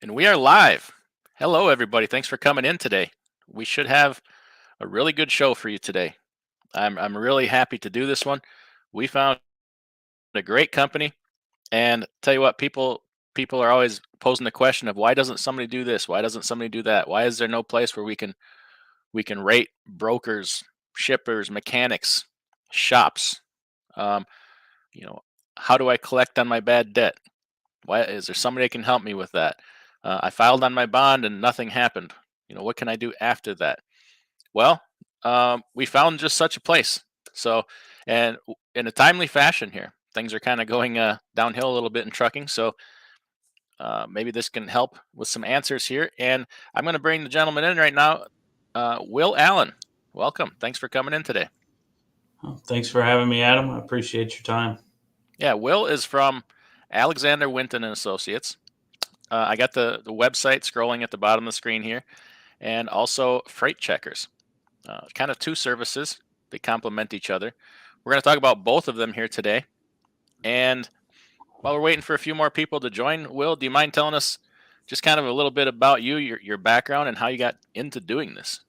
And we are live. Hello, everybody. Thanks for coming in today. We should have a really good show for you today. I'm really happy to do this one. We found a great company, and tell you what, people are always posing the question of why doesn't somebody do this? Why doesn't somebody do that? Why is there no place where we can rate brokers, shippers, mechanics, shops? Um, you know, how do I collect on my bad debt? Why is there somebody that can help me with that? I filed on my bond and nothing happened. What can I do after that? Well, we found just such a place. So, and in a timely fashion here, things are kind of going downhill a little bit in trucking. So maybe this can help with some answers here. And I'm going to bring the gentleman in right now, Will Allen. Welcome. Thanks for coming in today. Thanks for having me, Adam. I appreciate your time. Yeah, Will is from Alexander Winton and Associates. I got the website scrolling at the bottom of the screen here, and also freight checkers. Kind of two services. They complement each other. We're going to talk about both of them here today. And while we're waiting for a few more people to join, Will, do you mind telling us just kind of a little bit about you, your background, and how you got into doing this?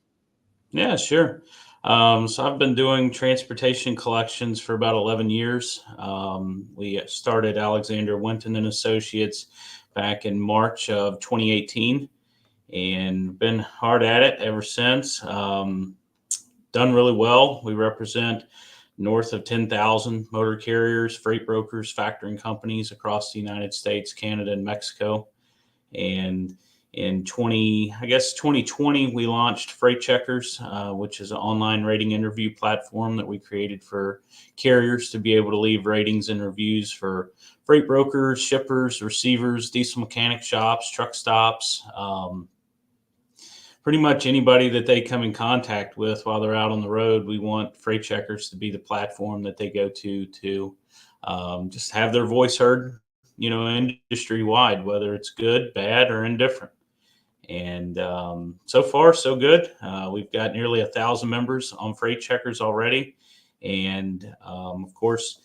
Yeah, sure. So I've been doing transportation collections for about 11 years. We started Alexander Winton and Associates back in March of 2018 and been hard at it ever since. Done really well. We represent north of 10,000 motor carriers, freight brokers, factoring companies across the United States, Canada, and Mexico. And in 2020, we launched Freight Checkers, which is an online rating and review platform that we created for carriers to be able to leave ratings and reviews for freight brokers, shippers, receivers, diesel mechanic shops, truck stops, pretty much anybody that they come in contact with while they're out on the road. We want Freight Checkers to be the platform that they go to just have their voice heard, industry wide, whether it's good, bad, or indifferent. And so far, so good. We've got nearly 1,000 members on Freight Checkers already. And of course,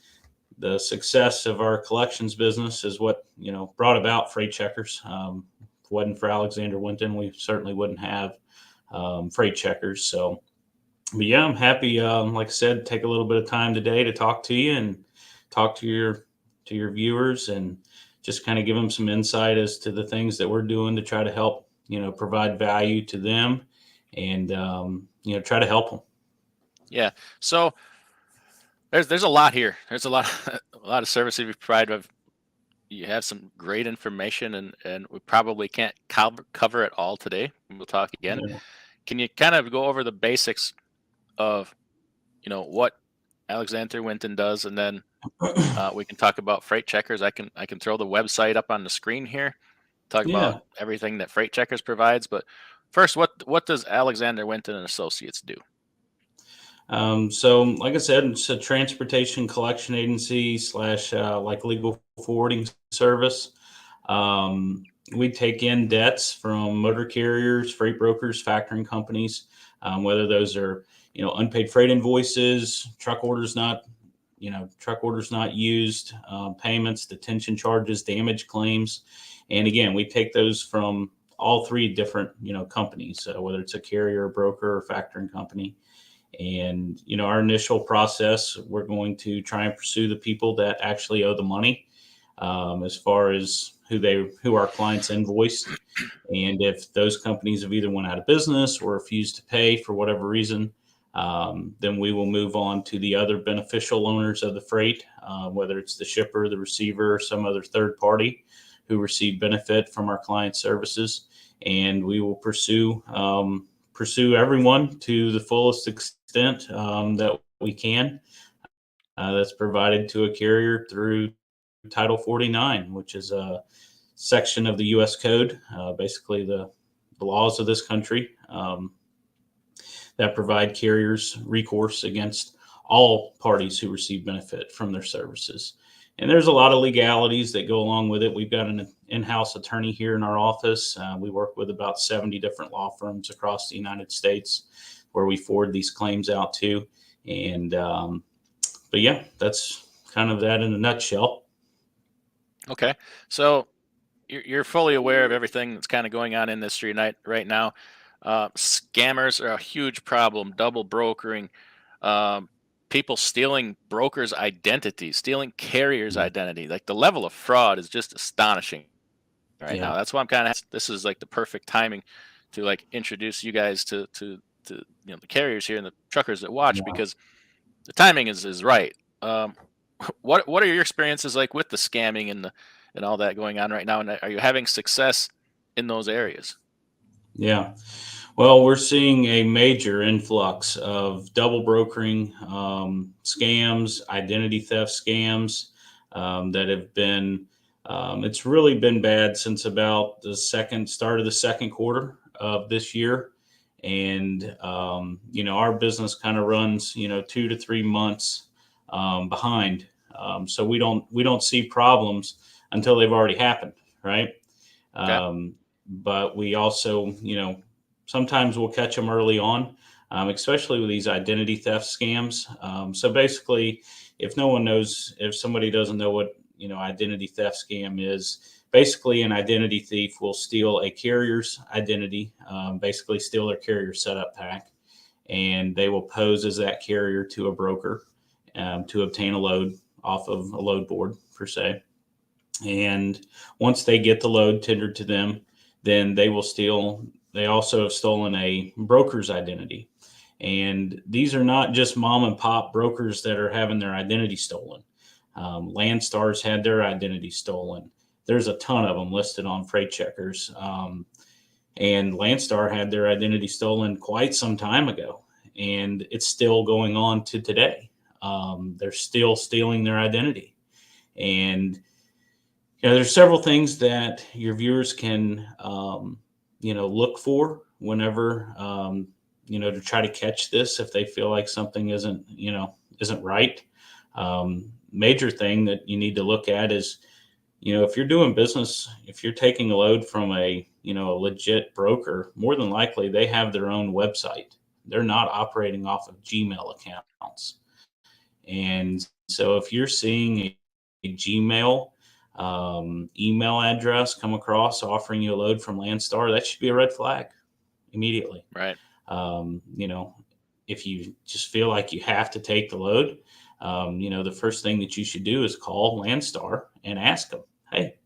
the success of our collections business is what, brought about Freight Checkers. If it wasn't for Alexander Winton, we certainly wouldn't have Freight Checkers. So, but yeah, I'm happy. Like I said, take a little bit of time today to talk to you and talk to your viewers and just kind of give them some insight as to the things that we're doing to try to help, provide value to them and, try to help them. Yeah. So there's a lot here. There's a lot a lot of services we provide. You have some great information, and we probably can't cover it all today. We'll talk again. Yeah. Can you kind of go over the basics of what Alexander Winton does, and then we can talk about Freight Checkers. I can throw the website up on the screen here, talk about Yeah. everything that Freight Checkers provides. But first, what does Alexander Winton and Associates do? So, like I said, it's a transportation collection agency slash like legal forwarding service. We take in debts from motor carriers, freight brokers, factoring companies, whether those are unpaid freight invoices, truck orders not used, payments, detention charges, damage claims, and again, we take those from all three different companies, whether it's a carrier, a broker, or factoring company. And our initial process, we're going to try and pursue the people that actually owe the money, as far as who our clients invoiced. And if those companies have either went out of business or refused to pay for whatever reason, then we will move on to the other beneficial owners of the freight, whether it's the shipper, the receiver, or some other third party who receive benefit from our client services. And we will pursue everyone to the fullest extent that we can. That's provided to a carrier through Title 49, which is a section of the U.S. Code, basically the laws of this country, that provide carriers recourse against all parties who receive benefit from their services. And there's a lot of legalities that go along with it. We've got an in-house attorney here in our office. We work with about 70 different law firms across the United States where we forward these claims out to. And, but yeah, that's kind of that in a nutshell. Okay, so you're fully aware of everything that's kind of going on in the industry right now. Scammers are a huge problem. Double brokering, um, people stealing brokers' identities, stealing carriers' Mhm. identity. Like the level of fraud is just astonishing right Yeah. now. That's why I'm kind of. This is like the perfect timing to like introduce you guys to the carriers here and the truckers that watch, Yeah. because the timing is right. Um, what are your experiences like with the scamming and all that going on right now? And are you having success in those areas? Yeah. Well, we're seeing a major influx of double brokering scams, identity theft scams that have been. It's really been bad since about the start of the second quarter of this year, and our business kind of runs 2 to 3 months behind. So we don't see problems until they've already happened, right? Okay. Um, but we also, sometimes we'll catch them early on, especially with these identity theft scams. So basically, if somebody doesn't know what identity theft scam is, basically an identity thief will steal a carrier's identity, basically steal their carrier setup pack, and they will pose as that carrier to a broker to obtain a load off of a load board per se. And once they get the load tendered to them, then they also have stolen a broker's identity. And these are not just mom and pop brokers that are having their identity stolen. Landstar's had their identity stolen. There's a ton of them listed on freight checkers. And Landstar had their identity stolen quite some time ago. And it's still going on to today. They're still stealing their identity. And there's several things that your viewers can, look for whenever, to try to catch this if they feel like something isn't right. Major thing that you need to look at is, if you're doing business, if you're taking a load from a legit broker, more than likely they have their own website. They're not operating off of Gmail accounts. And so if you're seeing a Gmail email address come across offering you a load from Landstar, that should be a red flag immediately. Right. Um, you know, if you just feel like you have to take the load, the first thing that you should do is call Landstar and ask them, hey,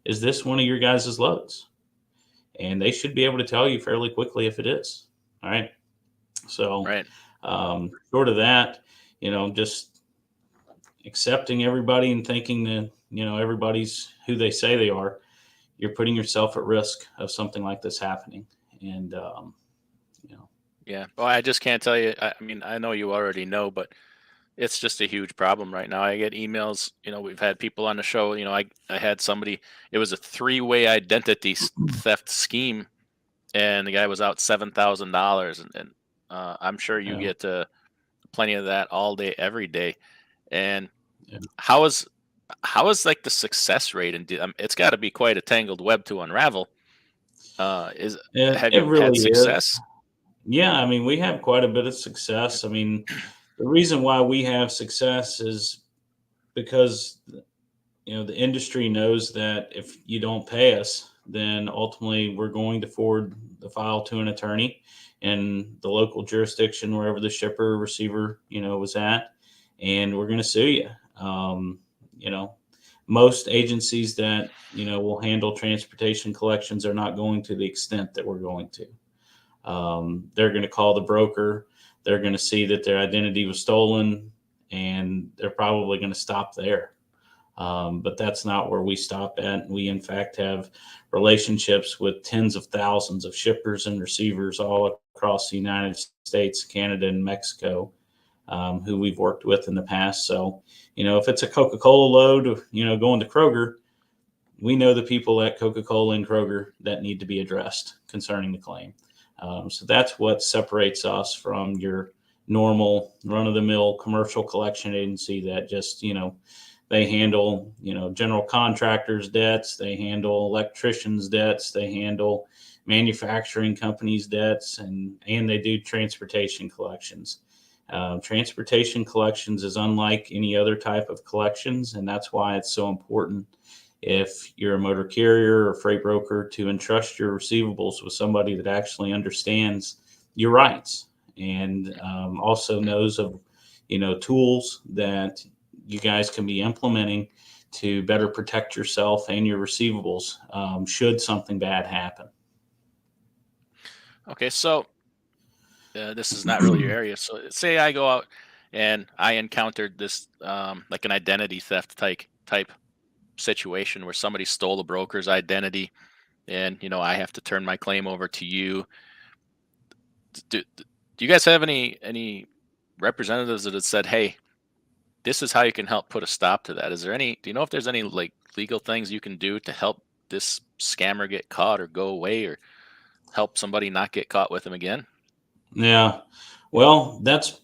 is this one of your guys' loads? And they should be able to tell you fairly quickly if it is. All right. So, Right. short of that, just accepting everybody and thinking that, everybody's who they say they are, you're putting yourself at risk of something like this happening. And, Yeah. Well, I just can't tell you. I mean, I know you already know, but it's just a huge problem right now. I get emails. We've had people on the show. I had somebody. It was a three-way identity theft scheme, and the guy was out $7,000. And I'm sure you yeah, get plenty of that all day, every day. And yeah. how is like the success rate? And it's got to be quite a tangled web to unravel. Is Have It you had really is. success? Yeah. I mean, we have quite a bit of success. I mean, the reason why we have success is because the industry knows that if you don't pay us, then ultimately we're going to forward the file to an attorney in the local jurisdiction wherever the shipper or receiver was at, and we're going to sue you. You know, most agencies that will handle transportation collections are not going to the extent that we're going to. They're going to call the broker. They're going to see that their identity was stolen, and they're probably going to stop there. But that's not where we stop at. We, in fact, have relationships with tens of thousands of shippers and receivers all across the United States, Canada, and Mexico, who we've worked with in the past. So, if it's a Coca-Cola load, going to Kroger, we know the people at Coca-Cola and Kroger that need to be addressed concerning the claim. So that's what separates us from your normal run-of-the-mill commercial collection agency that just, they handle, general contractors' debts, they handle electricians' debts, they handle manufacturing companies' debts, and they do transportation collections. Transportation collections is unlike any other type of collections, and that's why it's so important if you're a motor carrier or freight broker, to entrust your receivables with somebody that actually understands your rights and also knows of, tools that you guys can be implementing to better protect yourself and your receivables should something bad happen. Okay, so this is not really your area. So say I go out and I encountered this like an identity theft type situation where somebody stole the broker's identity, and I have to turn my claim over to you. Do you guys have any representatives that have said, "Hey, this is how you can help put a stop to that"? Is there any? Do you know if there's any like legal things you can do to help this scammer get caught or go away, or help somebody not get caught with them again? Yeah. Well, that's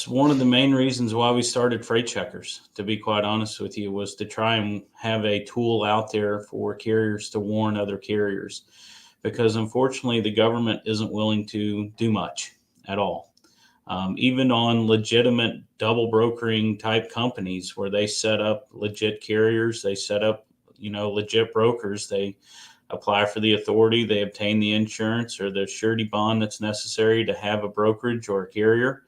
one of the main reasons why we started Freight Checkers, to be quite honest with you, was to try and have a tool out there for carriers to warn other carriers. Because unfortunately, the government isn't willing to do much at all. Even on legitimate double brokering type companies where they set up legit carriers, they set up, legit brokers, they apply for the authority, they obtain the insurance or the surety bond that's necessary to have a brokerage or a carrier.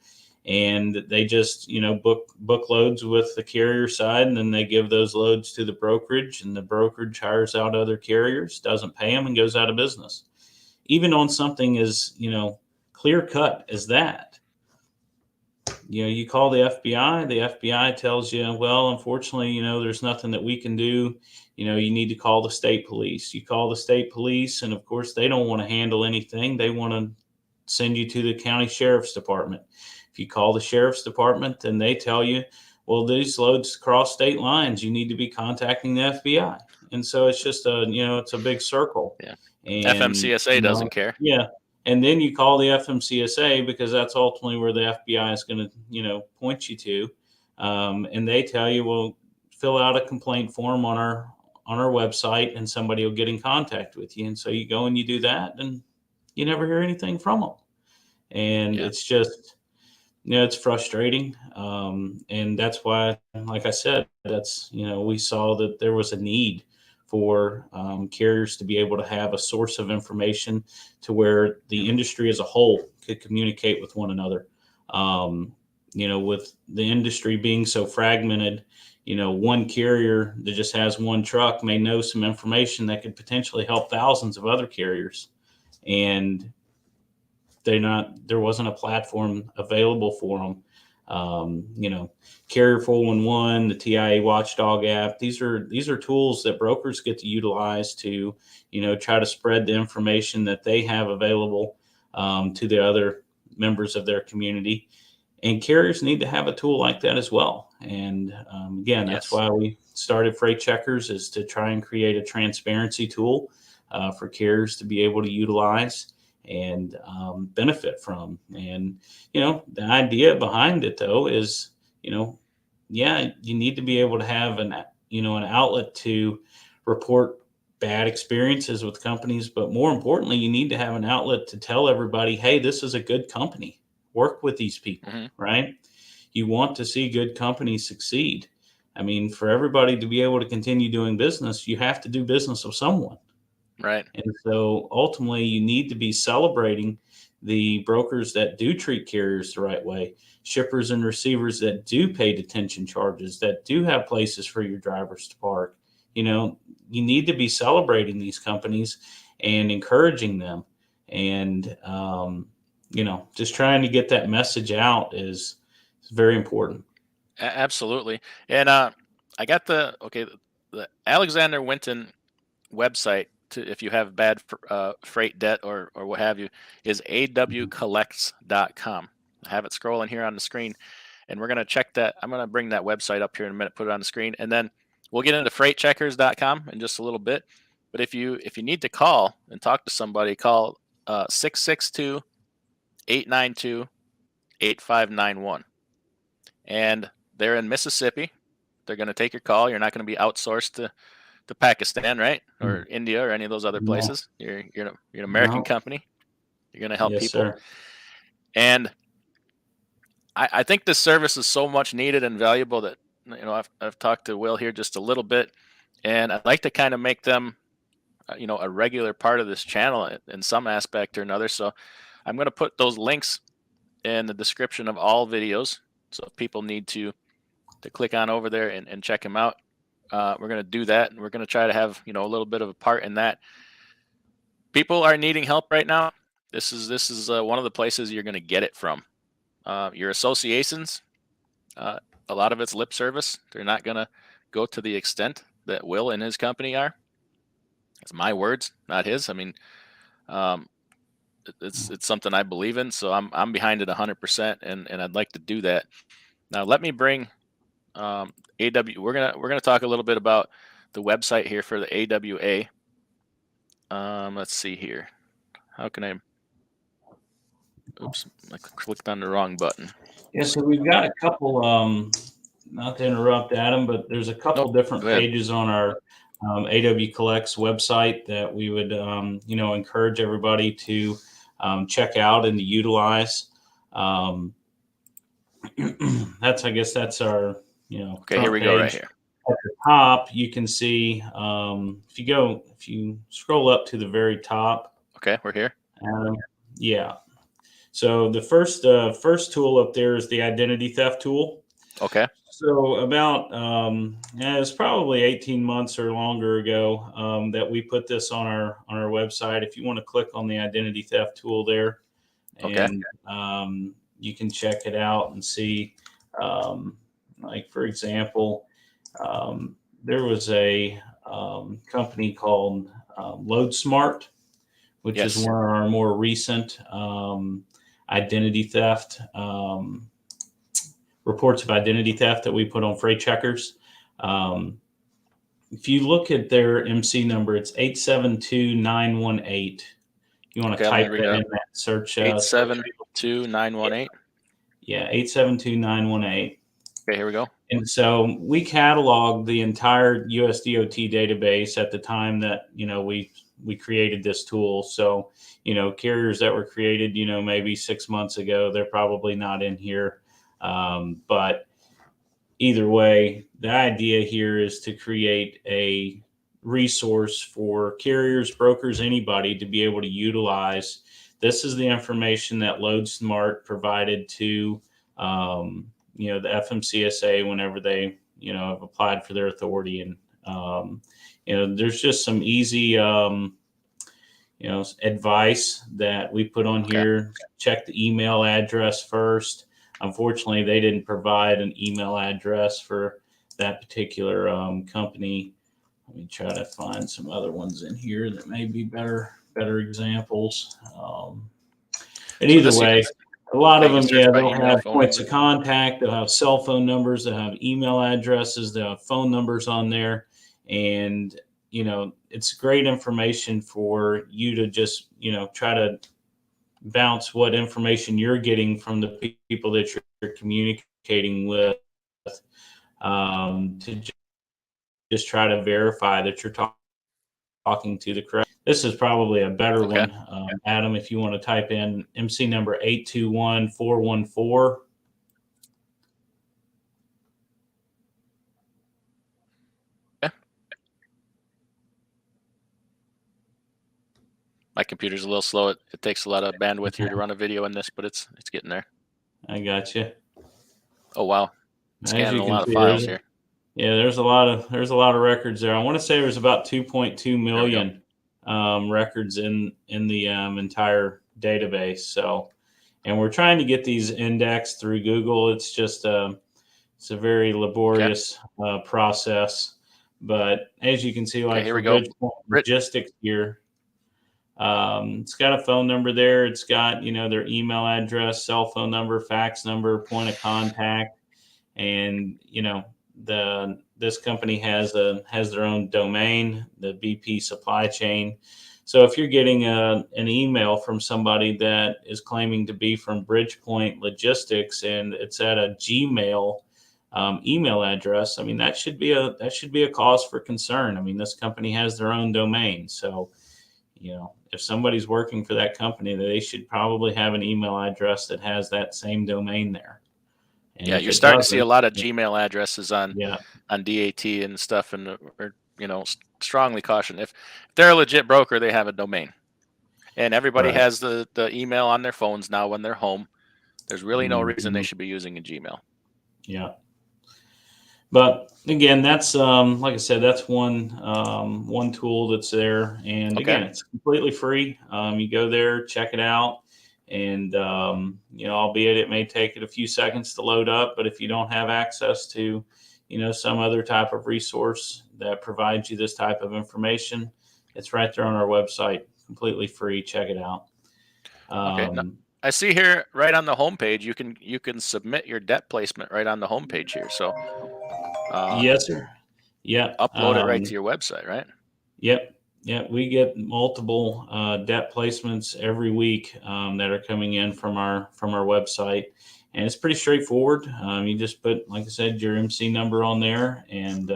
And they just, book loads with the carrier side, and then they give those loads to the brokerage, and the brokerage hires out other carriers, doesn't pay them, and goes out of business. Even on something as, clear cut as that, you call the FBI tells you, well, unfortunately, there's nothing that we can do. You need to call the state police. You call the state police, and of course, they don't want to handle anything. They want to send you to the county sheriff's department. If you call the sheriff's department, then they tell you, well, these loads cross state lines. You need to be contacting the FBI. And so it's just it's a big circle. Yeah, And, FMCSA doesn't care. yeah. And then you call the FMCSA because that's ultimately where the FBI is going to, point you to. And they tell you, well, fill out a complaint form on our website, and somebody will get in contact with you. And so you go and you do that, and you never hear anything from them. And Yeah. it's just, it's frustrating. And that's why, like I said, that's, we saw that there was a need for carriers to be able to have a source of information to where the industry as a whole could communicate with one another. With the industry being so fragmented, one carrier that just has one truck may know some information that could potentially help thousands of other carriers. And there wasn't a platform available for them. Carrier 411, the TIA Watchdog app. These are tools that brokers get to utilize to, try to spread the information that they have available to the other members of their community. And carriers need to have a tool like that as well. And again, that's Yes. why we started Freight Checkers, is to try and create a transparency tool for carriers to be able to utilize and benefit from. And, the idea behind it, though, is, yeah, you need to be able to have an outlet to report bad experiences with companies. But more importantly, you need to have an outlet to tell everybody, hey, this is a good company. Work with these people, Hmm. right? You want to see good companies succeed. I mean, for everybody to be able to continue doing business, you have to do business with someone. Right. And so ultimately, you need to be celebrating the brokers that do treat carriers the right way, shippers and receivers that do pay detention charges, that do have places for your drivers to park. You need to be celebrating these companies and encouraging them. And, just trying to get that message out is very important. Absolutely. And I got the Alexander Winton website to, if you have bad freight debt or what have you, is awcollects.com. I have it scrolling here on the screen, and we're going to check that. I'm going to bring that website up here in a minute, put it on the screen, and then we'll get into freightcheckers.com in just a little bit. But if you need to call and talk to somebody, call 662 892 8591. And they're in Mississippi. They're going to take your call. You're not going to be outsourced to Pakistan, right? Or India or any of those other No, places. You're an American no. company. You're going to help Yes, people. sir. And I think this service is so much needed and valuable that I've talked to Will here just a little bit. and I'd like to kind of make them, a regular part of this channel in some aspect or another. So I'm going to put those links in the description of all videos. So if people need to click on over there and check them out, we're going to do that, and we're going to try to have a little bit of a part in that. People are needing help right now. This is one of the places you're going to get it from. Your associations, a lot of it's lip service. They're not going to go to the extent that Will and his company are. It's my words, not his. I mean, it's something I believe in, so I'm behind it 100%, and I'd like to do that. Now, let me bring AW. We're gonna talk a little bit about the website here for the AWA. Let's see here. How can I? Oops, I clicked on the wrong button. Yeah, so we've got a couple. Not to interrupt Adam, but there's a couple different pages on our AW Collects website that we would encourage everybody to check out and to utilize. That's our Okay, here we go right here. At the top, you can see if you scroll up to the very top. Okay, we're here. Yeah. So the first tool up there is the identity theft tool. Okay. So about it's probably 18 months or longer ago that we put this on our website. If you want to click on the identity theft tool there, and you can check it out and see, like for example, there was a company called LoadSmart, which is one of our more recent identity theft reports of identity theft that we put on freight checkers. If you look at their MC number, it's 872918. You want to type that in that search. 872918. Yeah, 872918. Okay, here we go. And so we cataloged the entire US.DOT database at the time that we created this tool. So carriers that were created maybe 6 months ago, they're probably not in here. But either way, the idea here is to create a resource for carriers, brokers, anybody to be able to utilize. This is the information that LoadSmart provided to, the FMCSA whenever they, have applied for their authority. And, there's just some easy, advice that we put on here. Check the email address first. Unfortunately, they didn't provide an email address for that particular company. Let me try to find some other ones in here that may be better examples. And either way, a lot of them, they'll have points of contact, they'll have cell phone numbers, they'll have email addresses, they'll have phone numbers on there. And, it's great information for you to just, try to bounce what information you're getting from the people that you're communicating with, to just try to verify that you're talking to the correct. This is probably a better one, Adam, if you want to type in MC number 821414. My computer's a little slow. It takes a lot of bandwidth here to run a video in this, but it's getting there. I got you. Oh wow, scanning a lot of files here. Yeah, there's a lot of records there. I want to say there's about 2.2 million records in the entire database. So, and we're trying to get these indexed through Google. It's just it's a very laborious process. But as you can see, like here we go. Logistics here. It's got a phone number there. It's got, their email address, cell phone number, fax number, point of contact. And, this company has their own domain, the BP supply chain. So if you're getting an email from somebody that is claiming to be from Bridgepoint Logistics and it's at a Gmail email address, I mean, that should be a cause for concern. I mean, this company has their own domain. So, if somebody's working for that company, they should probably have an email address that has that same domain there. And you're starting to see a lot of Gmail addresses on DAT and stuff, and strongly caution if they're a legit broker, they have a domain, and everybody Right. has the email on their phones now when they're home. There's really no reason they Mhm. should be using a Gmail. Yeah. But again, that's like I said, that's one tool that's there, and Okay. again, it's completely free. You go there, check it out, and albeit it may take it a few seconds to load up, but if you don't have access to, some other type of resource that provides you this type of information, it's right there on our website, completely free. Check it out. Okay. Now, Um, I see here right on the homepage you can submit your debt placement right on the homepage here. So yes, sir. Yeah. upload it right to your website, right? Yep. Yep. We get multiple debt placements every week that are coming in from our website, and it's pretty straightforward. You just put, like I said, your MC number on there, and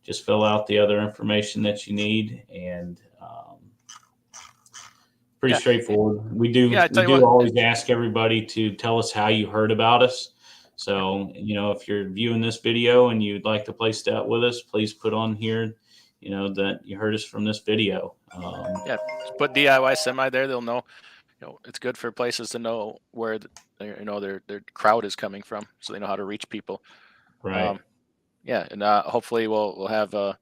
just fill out the other information that you need, and pretty Yeah. straightforward. We Yeah. do I we tell you do what. always ask everybody to tell us how you heard about us. So, if you're viewing this video and you'd like to place debt with us, please put on here, that you heard us from this video. Yeah. Just put DIY semi there. They'll know. It's good for places to know where their crowd is coming from, so they know how to reach people. Right. Um, yeah, and hopefully we'll have an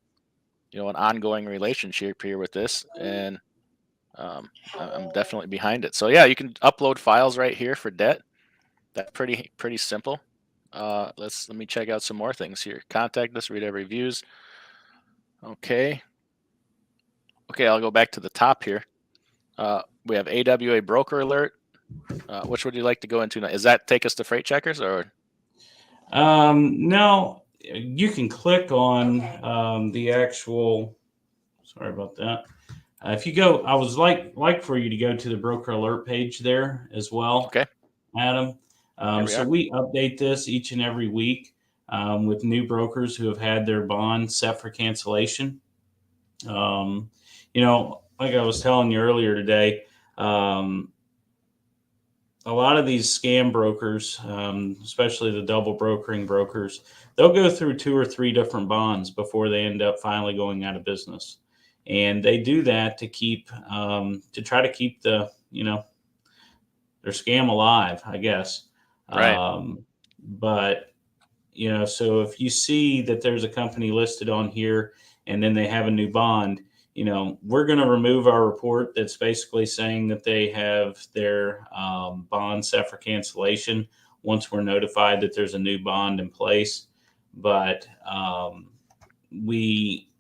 ongoing relationship here with this, and I'm definitely behind it. So yeah, you can upload files right here for debt. That's pretty simple. Let me check out some more things here. Contact us, read our reviews. Okay, okay, I'll go back to the top here. We have AWA broker alert. Which would you like to go into now? Is that take us to freight checkers or? No, you can click on the actual. Sorry about that. If you go, I was like for you to go to the broker alert page there as well, Okay, Adam. here we So are. we update this each and every week with new brokers who have had their bond set for cancellation. Like I was telling you earlier today, a lot of these scam brokers, especially the double brokering brokers, they'll go through 2 or 3 different bonds before they end up finally going out of business. And they do that to try to keep their scam alive, I guess. Right. But so if you see that there's a company listed on here and then they have a new bond, we're going to remove our report that's basically saying that they have their bond set for cancellation once we're notified that there's a new bond in place. But we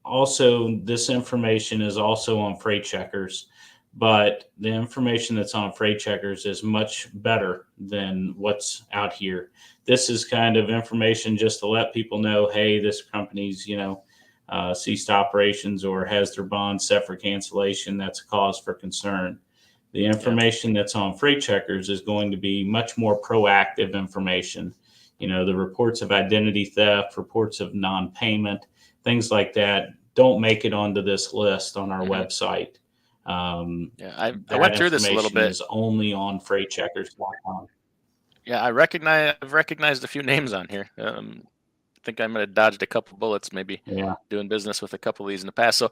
also, this information is also on freight checkers, but the information that's on freight checkers is much better than what's out here. This is kind of information just to let people know, hey, this company's ceased operations or has their bond set for cancellation. That's a cause for concern. The Yeah. information that's on freight checkers is going to be much more proactive information. The reports of identity theft, reports of non-payment, things like that don't make it onto this list on our hmm website. Yeah. I That went through this a little information bit. is only on freightcheckers.com. Yeah, I've recognized a few names on here. I think I might have dodged a couple bullets, maybe Yeah. doing business with a couple of these in the past. So,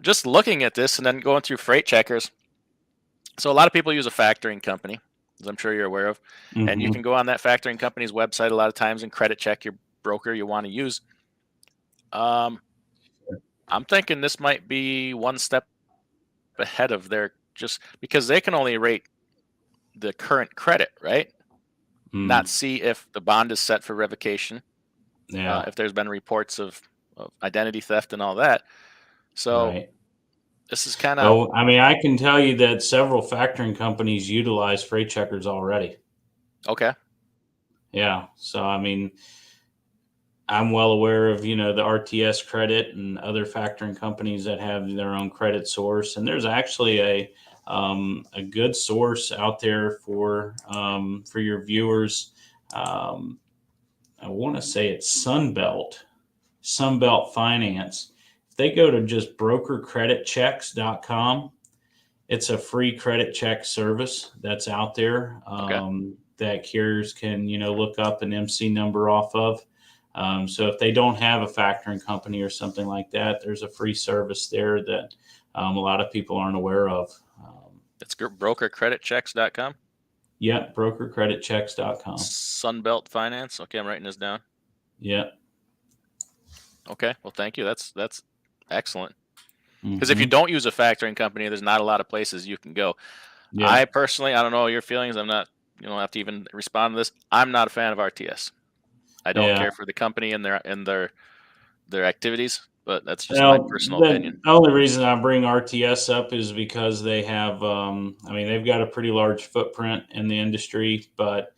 just looking at this and then going through freight checkers. So, a lot of people use a factoring company, as I'm sure you're aware of, and you Mm-hmm. can go on that factoring company's website a lot of times and credit check your broker you want to use. Um, I'm thinking this might be one step ahead of their just because they can only rate the current credit, right? Not Mm. see if the bond is set for revocation, Yeah. if there's been reports of identity theft and all that. So Right. this is kind of Well, I mean, I can tell you that several factoring companies utilize freight checkers already. okay. Yeah. So, I mean, I'm well aware of, the RTS credit and other factoring companies that have their own credit source. And there's actually a good source out there for your viewers. Um, I want to say it's Sunbelt Finance. If they go to just brokercreditchecks.com, it's a free credit check service that's out there Okay. that carriers can, look up an MC number off of. So if they don't have a factoring company or something like that, there's a free service there that a lot of people aren't aware of. It's brokercreditchecks.com. Yeah, brokercreditchecks.com. Sunbelt Finance. Okay, I'm writing this down. Yeah. Okay, well, thank you. That's excellent. Because if you don't use a factoring company, there's not a lot of places you can go. Yeah. I personally, I don't know your feelings. I'm not, you don't have to even respond to this. I'm not a fan of RTS. I don't care for the company and their activities, but that's just my personal opinion. The only reason I bring RTS up is because they have, they've got a pretty large footprint in the industry, but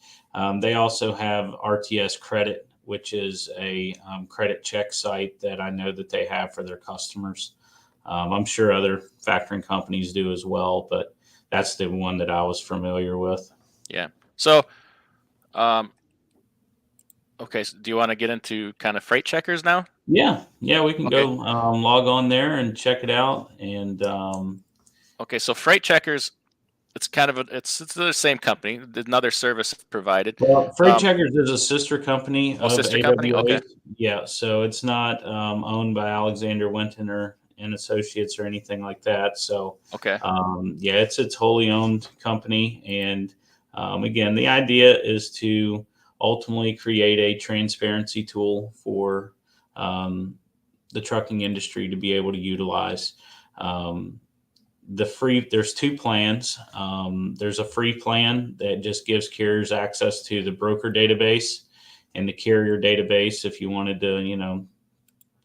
they also have RTS Credit, which is a credit check site that I know that they have for their customers. I'm sure other factoring companies do as well, but that's the one that I was familiar with. Yeah. So, okay. So do you want to get into kind of freight checkers now? Yeah, we can Okay. go log on there and check it out. And okay, so freight checkers, it's kind of it's the same company, another service provided. well, Freight Checkers is a sister company of Sister company. AWA. Okay. Yeah, so it's not owned by Alexander Winton and Associates or anything like that. So Okay. it's wholly owned company. And again, the idea is to ultimately create a transparency tool for the trucking industry to be able to utilize. There's two plans. There's a free plan that just gives carriers access to the broker database and the carrier database. If you wanted to,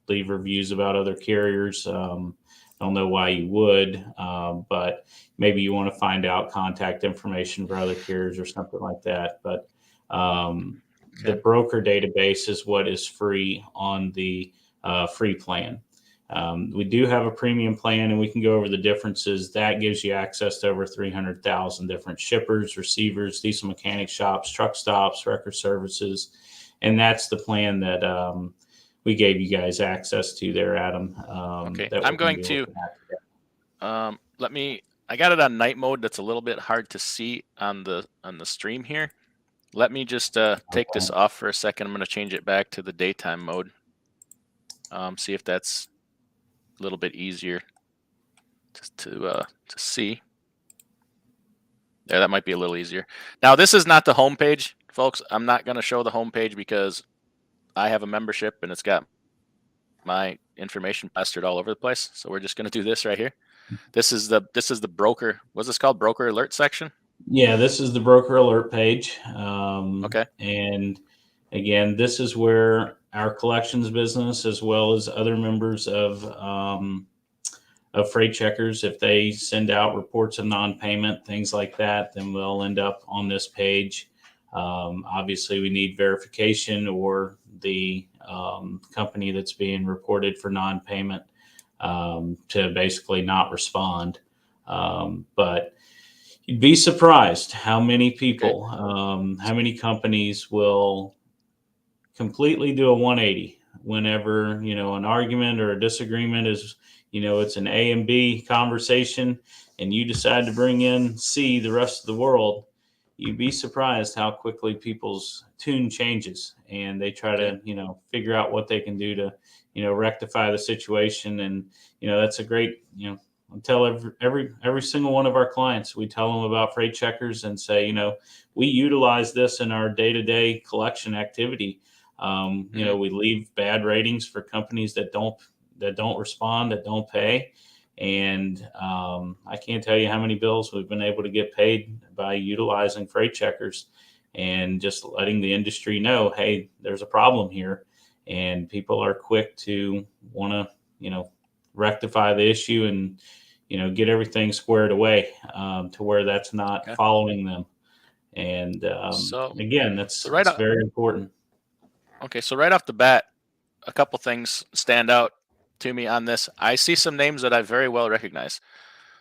leave reviews about other carriers, I don't know why you would, but maybe you want to find out contact information for other carriers or something like that. But the broker database is what is free on the free plan. We do have a premium plan, and we can go over the differences. That gives you access to over 300,000 different shippers, receivers, diesel mechanic shops, truck stops, record services. And that's the plan that we gave you guys access to there, Adam. Okay. I'm going to, I got it on night mode. That's a little bit hard to see on the stream here. Let me just take this off for a second. I'm going to change it back to the daytime mode. See if that's a little bit easier to see. There, that might be a little easier. Now, this is not the home page, folks. I'm not going to show the home page because I have a membership and it's got my information plastered all over the place. So we're just going to do this right here. This is the broker. What's this called? Broker alert section. Yeah, this is the broker alert page. Okay. And again, this is where our collections business, as well as other members of freight checkers, if they send out reports of non-payment, things like that, then we'll end up on this page. Obviously, we need verification or the company that's being reported for non-payment to basically not respond. But you'd be surprised how many people, how many companies will completely do a 180 whenever, an argument or a disagreement is, it's an A and B conversation and you decide to bring in C, the rest of the world. You'd be surprised how quickly people's tune changes and they try to, figure out what they can do to, rectify the situation. And, that's a great, I tell every single one of our clients, we tell them about freight checkers and say, we utilize this in our day-to-day collection activity. We leave bad ratings for companies that don't respond, that don't pay. And I can't tell you how many bills we've been able to get paid by utilizing freight checkers and just letting the industry know, hey, there's a problem here. And people are quick to want to, rectify the issue and, get everything squared away to where that's not following them. And again, that's very important. Okay, so right off the bat, a couple things stand out to me on this. I see some names that I very well recognize.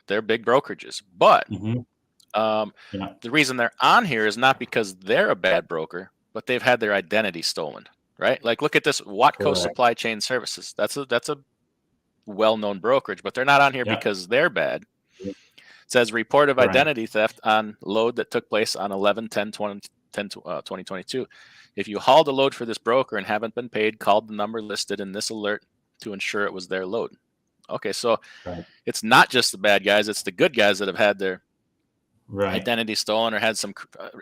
They're big brokerages, but the reason they're on here is not because they're a bad broker, but they've had their identity stolen, right? Like, look at this Watco Supply Chain Services. That's a well-known brokerage, but they're not on here because they're bad. It says report of identity theft on load that took place on 11/10/20 2022. If you hauled a load for this broker and haven't been paid, called the number listed in this alert to ensure it was their load. Okay, so Right. it's not just the bad guys, it's the good guys that have had their Right. identity stolen or had some,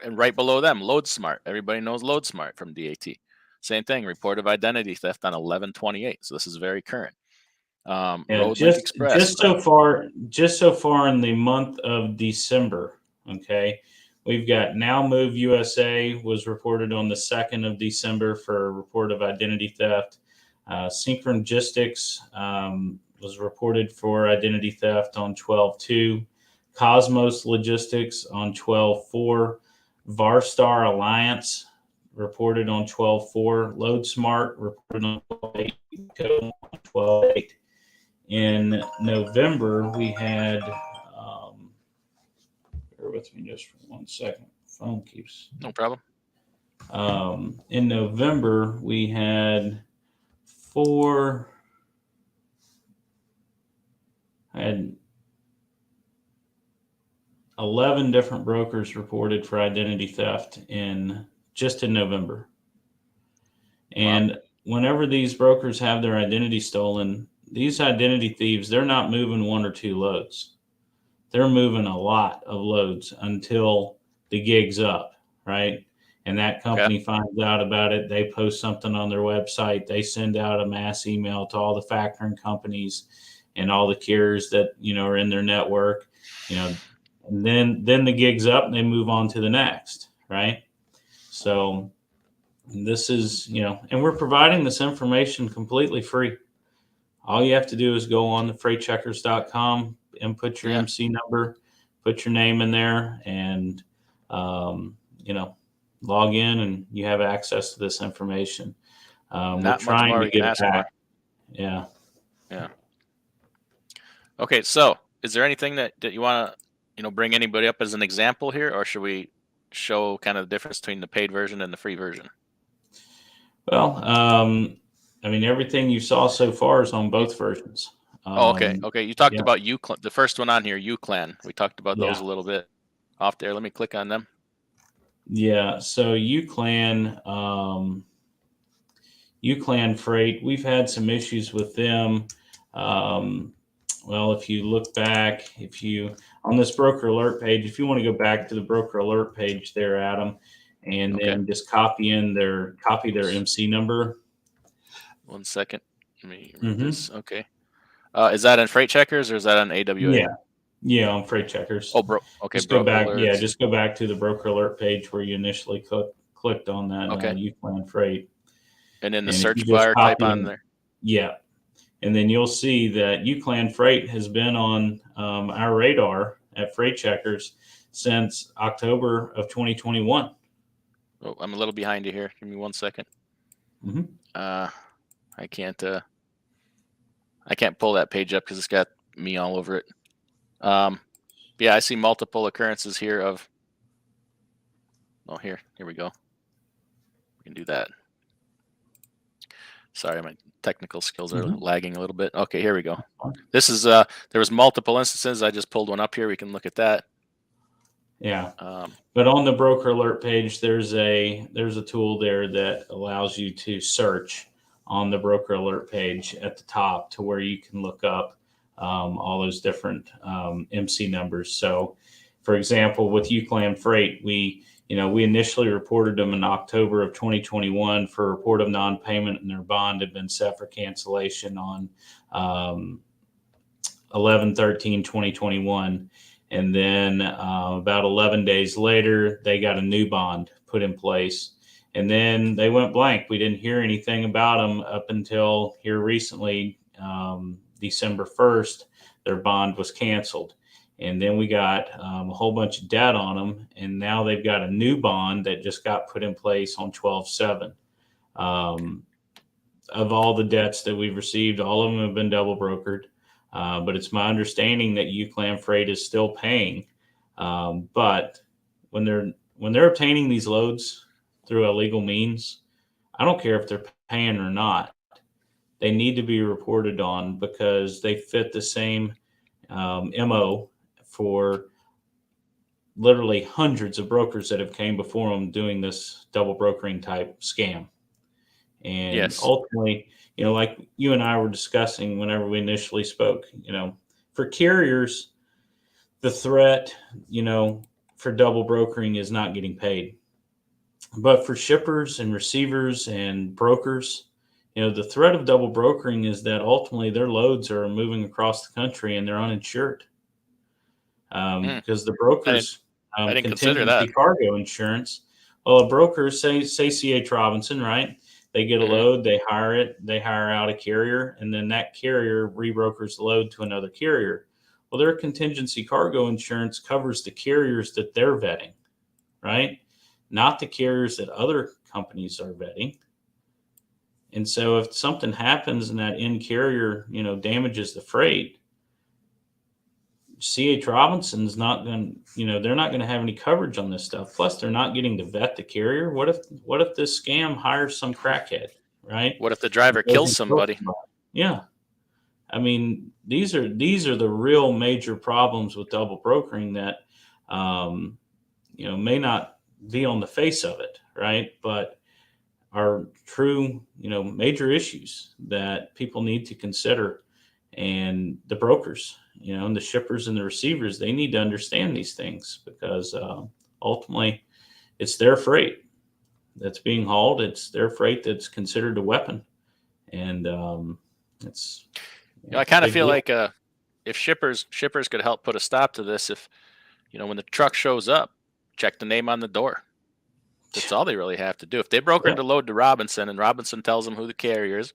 and right below them, Load Smart. Everybody knows Load Smart from DAT. Same thing, report of identity theft on 11/28. So this is very current. Yeah, Roadlink Express. just so far in the month of December, okay, we've got Now Move USA was reported on the 2nd of December for a report of identity theft. Synchronogistics was reported for identity theft on 12/2. Cosmos Logistics on 12/4. Varstar Alliance reported on 12/4. LoadSmart reported on 12/8. Code on 12/8. In November, we had, bear with me just for 1 second. Phone keeps. No problem. In November, we had I had 11 different brokers reported for identity theft just in November. And wow. Whenever these brokers have their identity stolen, these identity thieves, they're not moving 1 or 2 loads. They're moving a lot of loads until the gig's up, right? And that company finds out about it. They post something on their website. They send out a mass email to all the factoring companies and all the carriers that, are in their network, and then the gig's up and they move on to the next, right? So this is, and we're providing this information completely free. All you have to do is go on to freightcheckers.com, input your MC number, put your name in there, and, log in, and you have access to this information. We're trying to give it back. Yeah. Yeah. Okay. So is there anything that you want to, bring anybody up as an example here, or should we show kind of the difference between the paid version and the free version? Well, everything you saw so far is on both versions. Okay. You talked about the first one on here, UClan. We talked about those a little bit off there. Let me click on them. Yeah. So UClan Freight, we've had some issues with them. Well, if you look back, on this broker alert page, if you want to go back to the broker alert page there, Adam, and then just copy their MC number. 1 second. Let me read this. Okay. Is that in Freight Checkers or is that on AWA? Yeah, on Freight Checkers. Oh, okay. Just go back. Alerts. Yeah, just go back to the broker alert page where you initially clicked on that UClan Freight. And in the search bar, type on there. Yeah. And then you'll see that UClan Freight has been on our radar at Freight Checkers since October of 2021. Oh, I'm a little behind you here. Give me 1 second. Mm-hmm. I can't pull that page up because it's got me all over it. I see multiple occurrences here of. Oh, here we go. We can do that. Sorry, my technical skills are lagging a little bit. Okay, here we go. This is there was multiple instances. I just pulled one up here. We can look at that. Yeah. But on the broker alert page, there's a tool there that allows you to search on the broker alert page at the top to where you can look up all those different MC numbers. So, for example, with UClan Freight, we initially reported them in October of 2021 for a report of non-payment, and their bond had been set for cancellation on 11/13/2021. And then about 11 days later, they got a new bond put in place. And then they went blank. We didn't hear anything about them up until here recently, December 1st, their bond was canceled. And then we got a whole bunch of debt on them. And now they've got a new bond that just got put in place on 12/7. Of all the debts that we've received, all of them have been double brokered. But it's my understanding that UClan Freight is still paying. But when they're obtaining these loads through illegal means, I don't care if they're paying or not. They need to be reported on because they fit the same MO for literally hundreds of brokers that have came before them doing this double brokering type scam. And Yes. ultimately, like you and I were discussing whenever we initially spoke, for carriers, the threat, for double brokering is not getting paid. But for shippers and receivers and brokers, the threat of double brokering is that ultimately their loads are moving across the country and they're uninsured. Mm, Because the I didn't brokers, I didn't consider contingency that. cargo insurance, well, a broker, say C.H. Robinson, right? They get a Hmm. load, they hire it, they hire out a carrier, and then that carrier rebrokers the load to another carrier. Well, their contingency cargo insurance covers the carriers that they're vetting, right? Not the carriers that other companies are vetting. And so if something happens and that end carrier, damages the freight, C.H. Robinson's not going to, they're not going to have any coverage on this stuff. Plus, they're not getting to vet the carrier. What if this scam hires some crackhead, right? What if the And driver goes kills and kills somebody? somebody? Yeah. I mean, these are the real major problems with double brokering that, um, may not be on the face of it, right? But are true, major issues that people need to consider. And the brokers, and the shippers and the receivers, they need to understand these things because ultimately it's their freight that's being hauled. It's their freight that's considered a weapon. And it's, I it's a kind of big feel deal. like if shippers could help put a stop to this. If when the truck shows up, check the name on the door. That's all they really have to do. If they brokered Yep. the load to Robinson and Robinson tells them who the carrier is,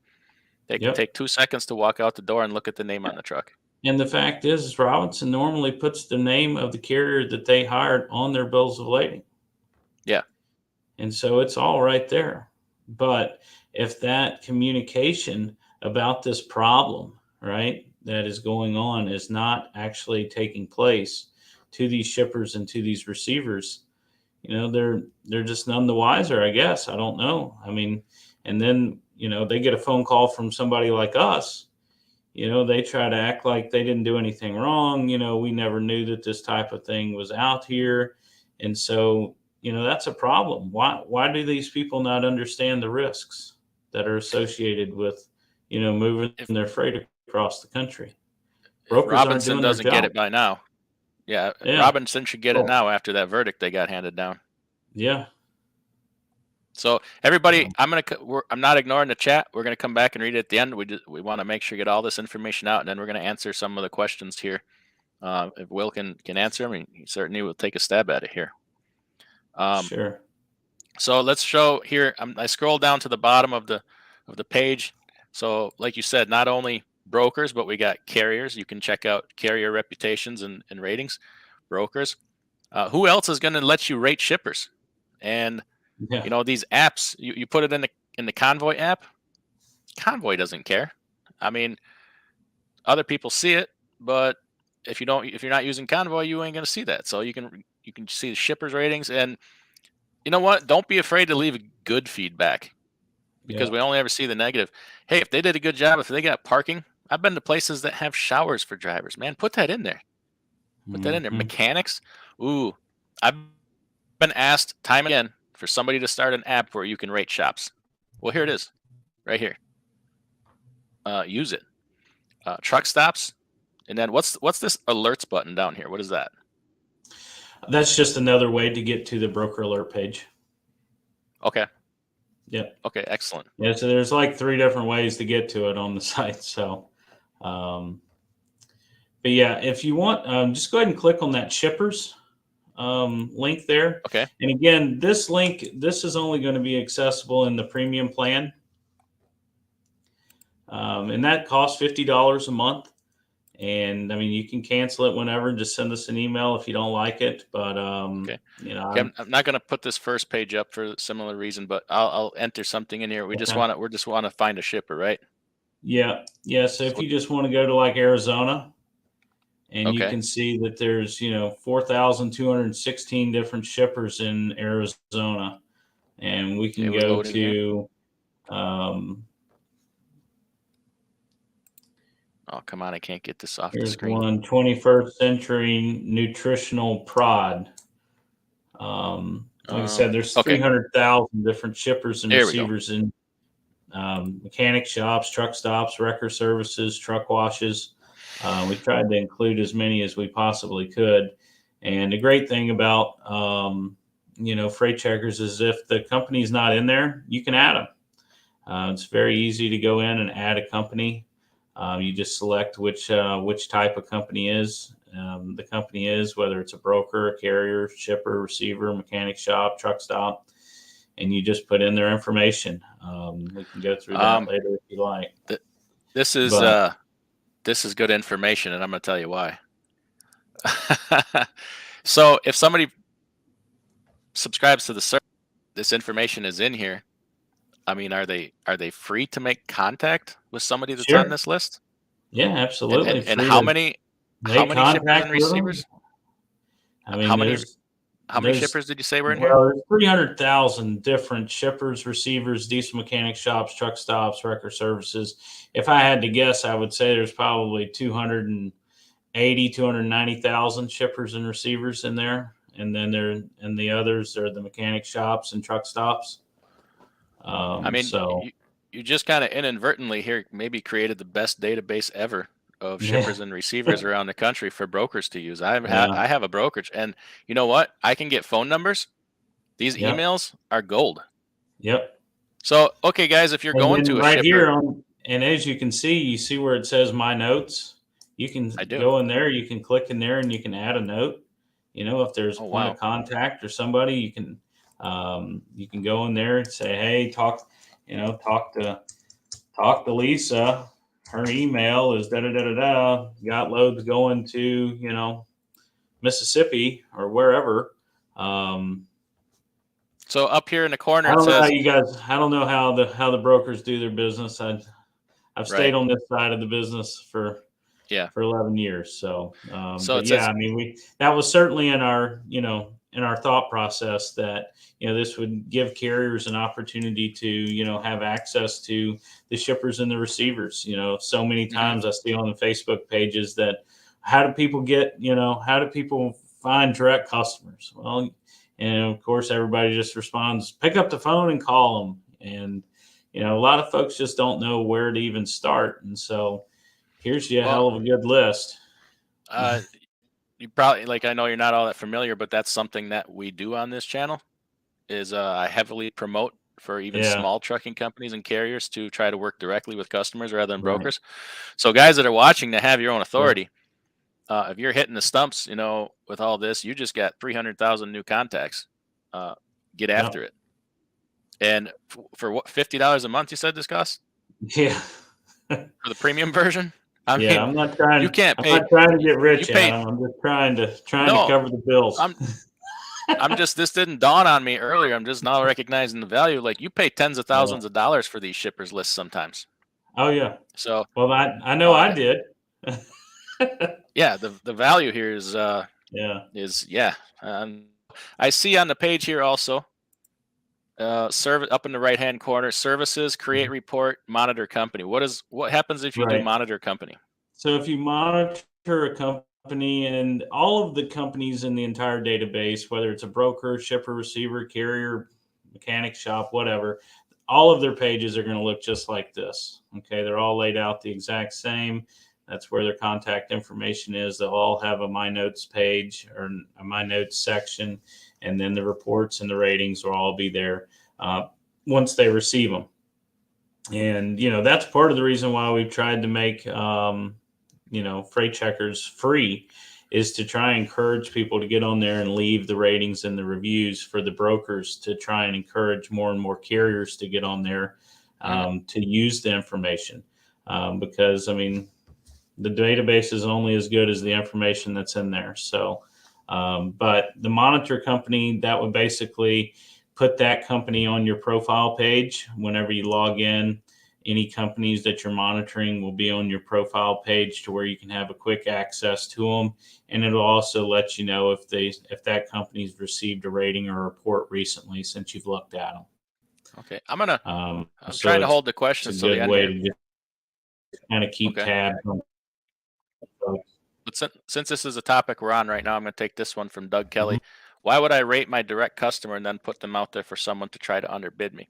they can Yep. take 2 seconds to walk out the door and look at the name on the truck. And the fact is Robinson normally puts the name of the carrier that they hired on their bills of lading. Yeah. And so it's all right there. But if that communication about this problem, right, that is going on is not actually taking place to these shippers and to these receivers, they're just none the wiser, I guess. I don't know. I mean, and then, they get a phone call from somebody like us. They try to act like they didn't do anything wrong. We never knew that this type of thing was out here. And so, that's a problem. Why do these people not understand the risks that are associated with, moving If their freight across the country? if Brokers aren't Robinson doing their doesn't get job. it by now, yeah, Yeah. Robinson should get it Well, now after that verdict they got handed down. yeah. So everybody, I'm not ignoring the chat. We're gonna come back and read it at the end. We want to make sure get all this information out, and then we're gonna answer some of the questions here. If Will can answer them, he certainly will take a stab at it here. Sure. So let's show here. I scroll down to the bottom of the page. So like you said, not only brokers, but we got carriers. You can check out carrier reputations and ratings. Brokers. Who else is going to let you rate shippers? And Yeah. these apps. You put it in the Convoy app. Convoy doesn't care. I mean, other people see it, but if you're not using Convoy, you ain't going to see that. So you can see the shippers ratings. And you know what? Don't be afraid to leave good feedback, because Yeah. we only ever see the negative. Hey, if they did a good job, if they got parking, I've been to places that have showers for drivers. Man, put that in there. Put that in there. Hmm. Mechanics. Ooh, I've been asked time and again for somebody to start an app where you can rate shops. Well, here it is, right here. Use it. Truck stops, and then what's this alerts button down here? What is that? That's just another way to get to the broker alert page. Okay. Yep. Okay. Excellent. Yeah. So there's like 3 different ways to get to it on the site. So, um, but yeah, if you want, just go ahead and click on that shippers link there. Okay. And again, this link, this is only going to be accessible in the premium plan. And that costs $50 a month. And I mean, you can cancel it whenever and just send us an email if you don't like it. But, Okay. Okay, I'm not going to put this first page up for a similar reason, but I'll enter something in here. okay. We just want to find a shipper, right? Yeah. Yeah. So if So you just want to go to like Arizona, and you okay, can see that there's 4,216 different shippers in Arizona, and we okay, can we're go loading here. to Oh, come on, I can't get this off the here's screen. one 21st century nutritional prod. Like I said, there's Okay. 300,000 different shippers and Here we go. receivers in mechanic shops, truck stops, wrecker services, truck washes. We tried to include as many as we possibly could. And the great thing about freight checkers is if the company's not in there, you can add them. It's very easy to go in and add a company. You just select which type of company the company is, whether it's a broker, a carrier, shipper, receiver, mechanic shop, truck stop, and you just put in their information. We can go through that later if you like. This is But this is good information, and I'm going to tell you why. So if somebody subscribes to the service, this information is in here. I mean, are they free to make contact with somebody that's on sure, this list? yeah, And absolutely and, and free how to many make shippers contact and with them. receivers? I mean, How many there's shippers did you say were in here? well, there's 300,000 different shippers, receivers, diesel mechanic shops, truck stops, wrecker services. If I had to guess, I would say there's probably 290,000 shippers and receivers in there. And then the others are the mechanic shops and truck stops. I mean, So you just kind of inadvertently here maybe created the best database ever of yeah, shippers and receivers around the country for brokers to use. yeah, I have a brokerage, and you know what? I can get phone numbers. These yep, emails are gold. yep. So, okay, guys, if you're And going then to a right here shipper, and as you can see, you see where it says my notes. You can I do. go in there, you can click in there and you can add a note. If there's a Oh, point of wow. contact or somebody, you can go in there and say, hey, talk to Lisa. Her email is da da da da da. Got loads going to, Mississippi or wherever. So up here in the corner, I it don't know how says, you guys. I don't know how the brokers do their business. I've stayed right. on this side of the business Yeah. for 11 years. So, So but it yeah, says, I mean, that was certainly in our thought process that this would give carriers an opportunity to have access to the shippers and the receivers. So many mhm. times I see on the Facebook pages that how do people find direct customers? Well, and of course everybody just responds, pick up the phone and call them. And a lot of folks just don't know where to even start. And so here's you a Well, hell of a good list. uh, you probably, like, I know you're not all that familiar, but that's something that we do on this channel is I heavily promote for even Yeah, small trucking companies and carriers to try to work directly with customers rather than right. brokers. So guys that are watching that have your own Sure. authority, if you're hitting the stumps, with all this, you just got 300,000 new contacts. Uh, get Yeah. after it. And for what, $50 a month? You said this costs Yeah. for the premium version. I Yeah. mean, I'm not you trying. can't I'm pay. not trying to get You rich, pay. Adam. I'm just trying to No, cover the bills. I'm I'm just, this didn't dawn on me earlier. I'm just now recognizing the value. Like, you pay tens of Yeah. thousands of dollars for these shippers lists sometimes. Oh yeah. So, Well, I know uh, I did. yeah, the value here Yeah. yeah. I see on the page here also, service up in the right hand corner, services, create Mhm. report, monitor company. What happens if you do Right. monitor company? So if you monitor a company and all of the companies in the entire database, whether it's a broker, shipper, receiver, carrier, mechanic shop, whatever, all of their pages are going to look just like this. Okay. They're all laid out the exact same. That's where their contact information is. They'll all have a My Notes page or a My Notes section, and then the reports and the ratings will all be there once they receive them. And that's part of the reason why we've tried to make freight checkers free, is to try and encourage people to get on there and leave the ratings and the reviews for the brokers, to try and encourage more and more carriers to get on there Mhm. to use the information. Because I mean, the database is only as good as the information that's in there. So, but the monitor company, that would basically put that company on your profile page whenever you log in. Any companies that you're monitoring will be on your profile page, to where you can have a quick access to them, and it'll also let you know if that company's received a rating or a report recently since you've looked at them. Okay, I'm So trying to hold the it's a questions till the good end way here. to just kind of keep Okay, tabs on folks. but since this is a topic we're on right now, I'm going to take this one from Doug Mhm. Kelly. Why would I rate my direct customer and then put them out there for someone to try to underbid me?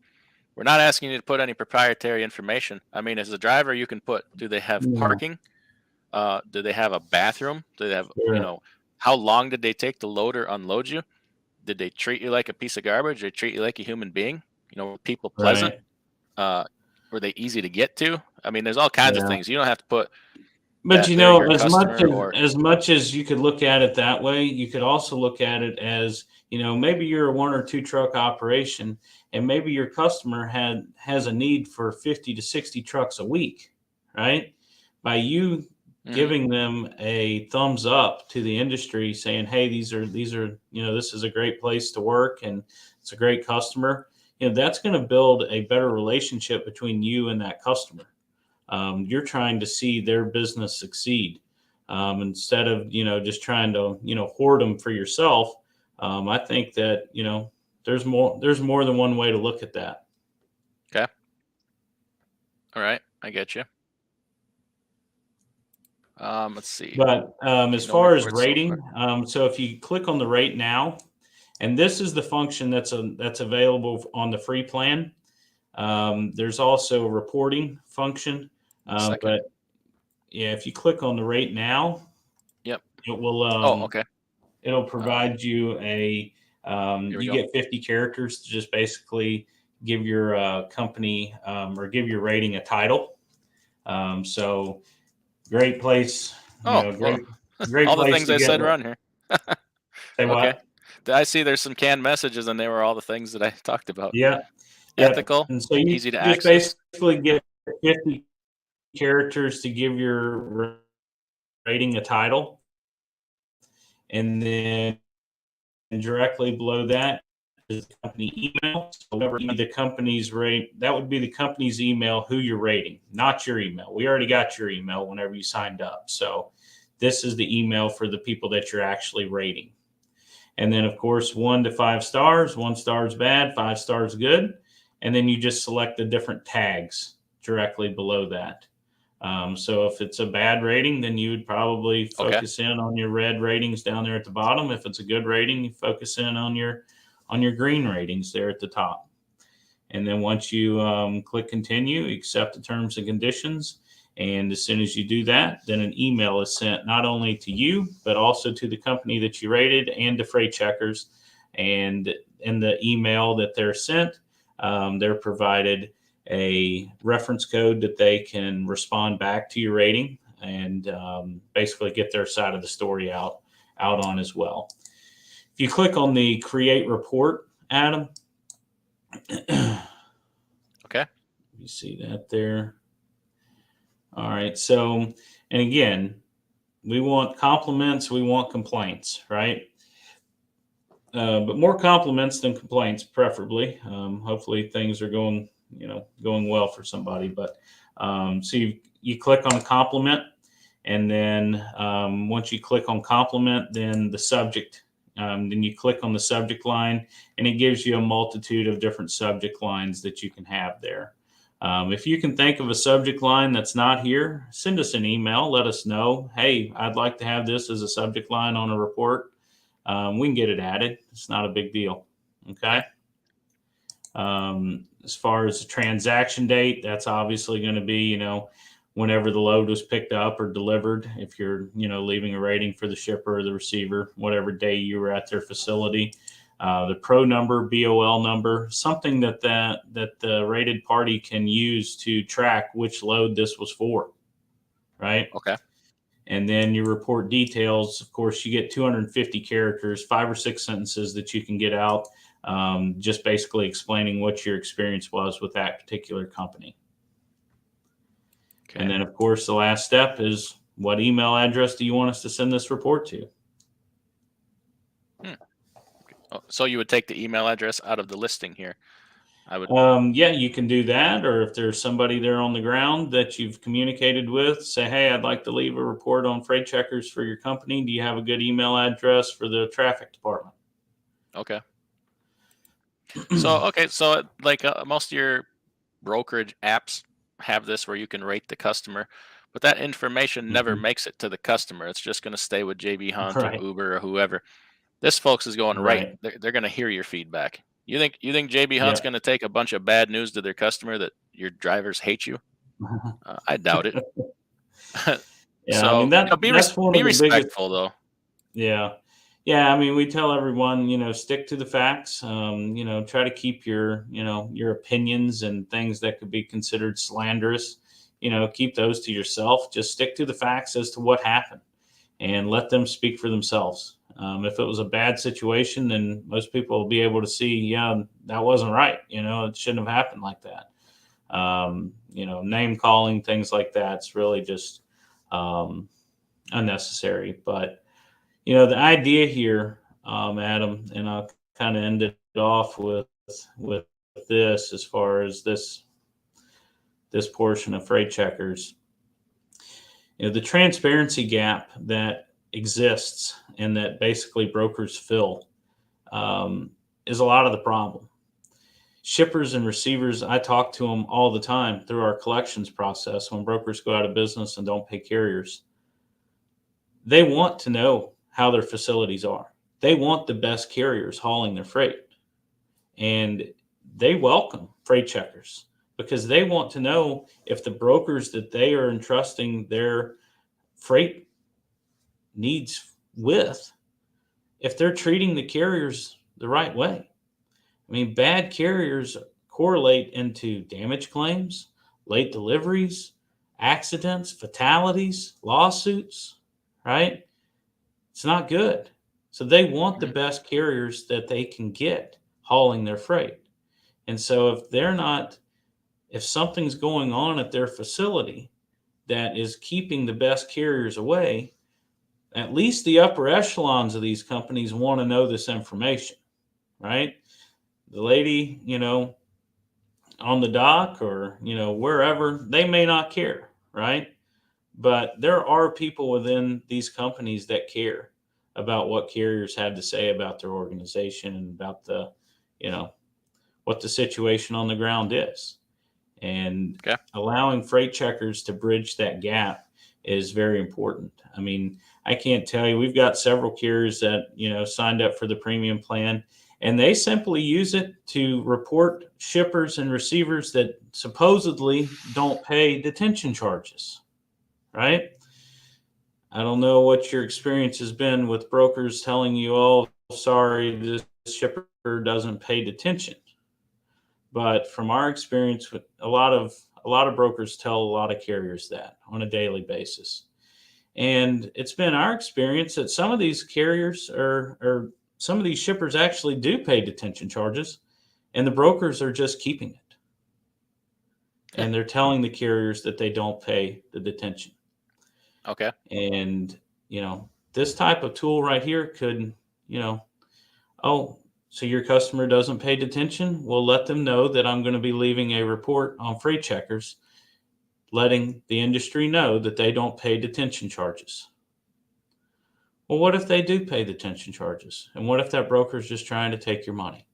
We're not asking you to put any proprietary information. I mean, as a driver, you can put, do they have Yeah, parking? Do they have a bathroom? Do they have, sure. how long did they take to load or unload you? Did they treat you like a piece of garbage? Did they treat you like a human being? Were people pleasant? Right. Uh, were they easy to get to? I mean, there's all kinds of Yeah. things. You don't have to put But that they're your as customer or as much as you could look at it that way, you could also look at it as, maybe you're a one or two truck operation, and maybe your customer has a need for 50 to 60 trucks a week, right? By you Mhm. giving them a thumbs up to the industry saying, "Hey, these are, this is a great place to work and it's a great customer." That's going to build a better relationship between you and that customer. You're trying to see their business succeed, instead of just trying to hoard them for yourself. I think that there's more than one way to look at that. okay. All right, I get you. Let's see. But Okay, as no far as reports so rating, far. so if you click on the rate now, and this is the function that's available on the free plan. There's also a reporting function, One second. but yeah, if you click on the rate now, Yep. it will Oh, okay. it'll Uh, provide you here we you go. get 50 characters to just basically give your company, or give your rating a title. So great place, Oh, well, great all the place things to I get. said are on here. Say Okay. what? I see there's some canned messages, and they were all the things that I talked about. Yeah, yeah. Ethical, And so you easy to just access. basically get 50 characters to give your rating a title, and then directly below that is the company email. So whatever the company's rate, that would be the company's email, who you're rating, not your email. We already got your email whenever you signed up. So this is the email for the people that you're actually rating. And then, of course, 1 to 5 stars. 1 star is bad, 5 stars good. And then you just select the different tags directly below that. So if it's a bad rating, then you would probably Okay. focus in on your red ratings down there at the bottom. If it's a good rating, you focus in on your green ratings there at the top. And then once you click continue, accept the terms and conditions. And as soon as you do that, then an email is sent not only to you, but also to the company that you rated and to freight checkers. And in the email that they're sent, they're provided a reference code that they can respond back to your rating, and basically get their side of the story out on as well. If you click on the create report, Adam, Okay. you see that there. All right. So, and again, we want compliments, we want complaints, right? But more compliments than complaints, preferably. Hopefully, things are going well for somebody. But so you click on a compliment, and then once you click on compliment, then the subject. Then you click on the subject line, and it gives you a multitude of different subject lines that you can have there. If you can think of a subject line that's not here, send us an email. Let us know. Hey, I'd like to have this as a subject line on a report. We can get it added. It's not a big deal. Okay. Okay. As far as the transaction date, that's obviously going to be, whenever the load was picked up or delivered. If you're, leaving a rating for the shipper or the receiver, whatever day you were at their facility. The pro number, BOL number, something that the rated party can use to track which load this was for, right? Okay. And then your report details. Of course, you get 250 characters, 5 or 6 sentences that you can get out, just basically explaining what your experience was with that particular company. And Okay. then, of course, the last step is, what email address do you want us to send this report to? Hmm. Oh, so you would take the email address out of the listing here. I would. Yeah, you can do that. Or if there's somebody there on the ground that you've communicated with, say, hey, I'd like to leave a report on freight checkers for your company. Do you have a good email address for the traffic department? Okay. So like most of your brokerage apps have this where you can rate the customer, but that information never Mhm. makes it to the customer. It's just going to stay with JB Hunt or Right. Uber or whoever. This folks is going right. Right. They're going to hear your feedback. You think JB Hunt's Yeah. going to take a bunch of bad news to their customer that your drivers hate you? I doubt it. Yeah. I mean, So that's one be of the biggest. respectful though. Yeah. Yeah. I mean, we tell everyone, stick to the facts. Try to keep your opinions and things that could be considered slanderous, keep those to yourself. Just stick to the facts as to what happened and let them speak for themselves. If it was a bad situation, then most people will be able to see, yeah, that wasn't right. It shouldn't have happened like that. Name calling, things like that. It's really just unnecessary. But, the idea here, Adam, and I'll kind of end it off with this as far as this portion of freight checkers. The transparency gap that exists and that basically brokers fill is a lot of the problem. Shippers and receivers, I talk to them all the time through our collections process when brokers go out of business and don't pay carriers. They want to know how their facilities are. They want the best carriers hauling their freight. And they welcome freight checkers because they want to know if the brokers that they are entrusting their freight needs with, if they're treating the carriers the right way. I mean, bad carriers correlate into damage claims, late deliveries, accidents, fatalities, lawsuits, right? It's not good. So they want the Mhm. best carriers that they can get hauling their freight. And so if something's going on at their facility that is keeping the best carriers away, at least the upper echelons of these companies want to know this information, right? The lady, on the dock or, wherever, they may not care, right? But there are people within these companies that care about what carriers have to say about their organization and about what the situation on the ground is. And Okay. allowing freight checkers to bridge that gap is very important. I mean, I can't tell you, we've got several carriers that, signed up for the premium plan, and they simply use it to report shippers and receivers that supposedly don't pay detention charges, right? I don't know what your experience has been with brokers telling you, oh, sorry, this shipper doesn't pay detention. But from our experience, with a lot of brokers tell a lot of carriers that on a daily basis. And it's been our experience that some of these carriers or some of these shippers actually do pay detention charges, and the brokers are just keeping it. And they're telling the carriers that they don't pay the detention. Okay. And, this type of tool right here could, oh, so your customer doesn't pay detention? We'll let them know that I'm going to be leaving a report on freight checkers, letting the industry know that they don't pay detention charges. Well, what if they do pay detention charges? And what if that broker is just trying to take your money?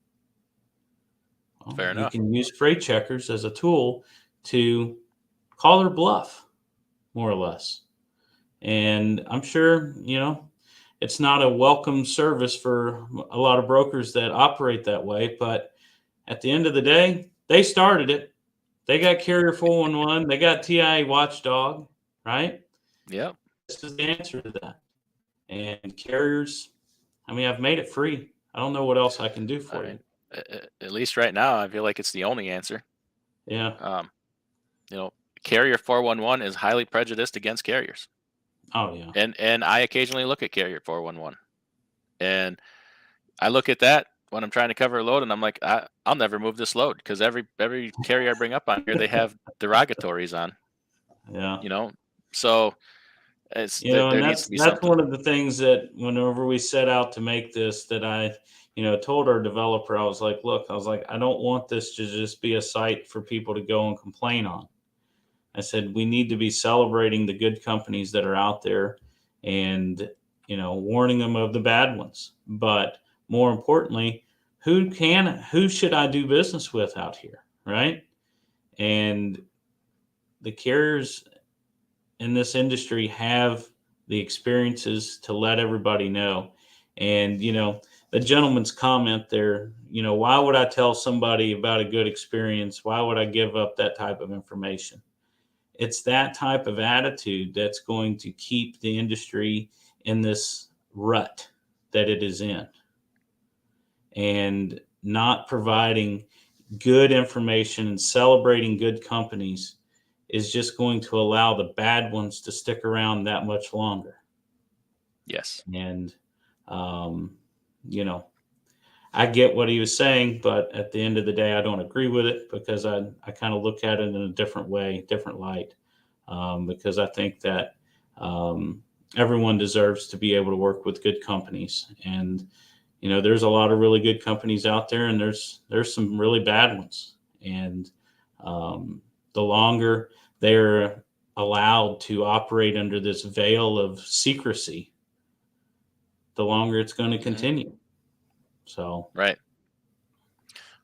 Well, Fair you enough. can use freight checkers as a tool to call their bluff, more or less. And I'm sure, it's not a welcome service for a lot of brokers that operate that way. But at the end of the day, they started it. They got Carrier 411. They got TIA Watchdog, right? Yep. This is the answer to that. And carriers, I mean, I've made it free. I don't know what else I can do I for you. mean, at least right now, I feel like it's the only answer. Yeah. Um, you know, Carrier 411 is highly prejudiced against carriers, Oh, yeah. and I occasionally look at Carrier 411, and I look at that when I'm trying to cover a load, and I'm like, I'll never move this load because every carrier I bring up on here, they have derogatories on, Yeah. you know. So And there needs to be that's something. one of the things that whenever we set out to make this, that I, told our developer, I was like, look, I don't want this to just be a site for people to go and complain on. I said, we need to be celebrating the good companies that are out there and, warning them of the bad ones. But more importantly, who should I do business with out here? Right. And the carriers in this industry have the experiences to let everybody know. And, the gentleman's comment there, why would I tell somebody about a good experience? Why would I give up that type of information? It's that type of attitude that's going to keep the industry in this rut that it is in. And not providing good information and celebrating good companies is just going to allow the bad ones to stick around that much longer. Yes. And, I get what he was saying, but at the end of the day, I don't agree with it, because I kind of look at it in a different way, different light, because I think that everyone deserves to be able to work with good companies. And, there's a lot of really good companies out there, and there's some really bad ones. And the longer they're allowed to operate under this veil of secrecy, the longer it's going to continue. So, Right.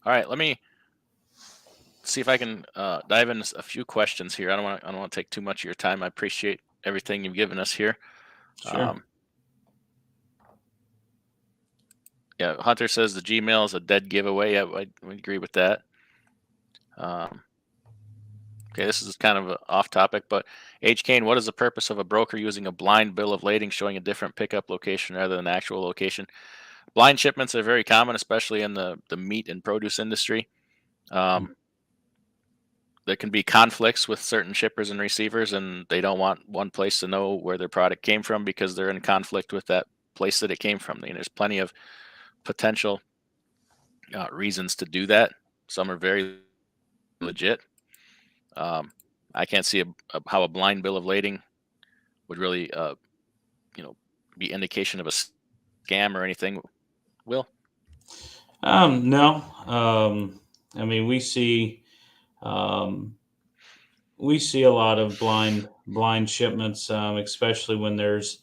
All right. Let me see if I can dive into a few questions here. I don't want to take too much of your time. I appreciate everything you've given us here. sure. Yeah, Hunter says the Gmail is a dead giveaway. I agree with that. Okay, this is kind of off topic, but H. Kane, what is the purpose of a broker using a blind bill of lading showing a different pickup location rather than actual location? Blind shipments are very common, especially in the meat and produce industry. There can be conflicts with certain shippers and receivers, and they don't want one place to know where their product came from because they're in conflict with that place that it came from. There's plenty of potential reasons to do that. Some are very legit. I can't see how a blind bill of lading would really, be indication of a scam or anything. Will? No. I mean, um, we see a lot of blind shipments, especially when there's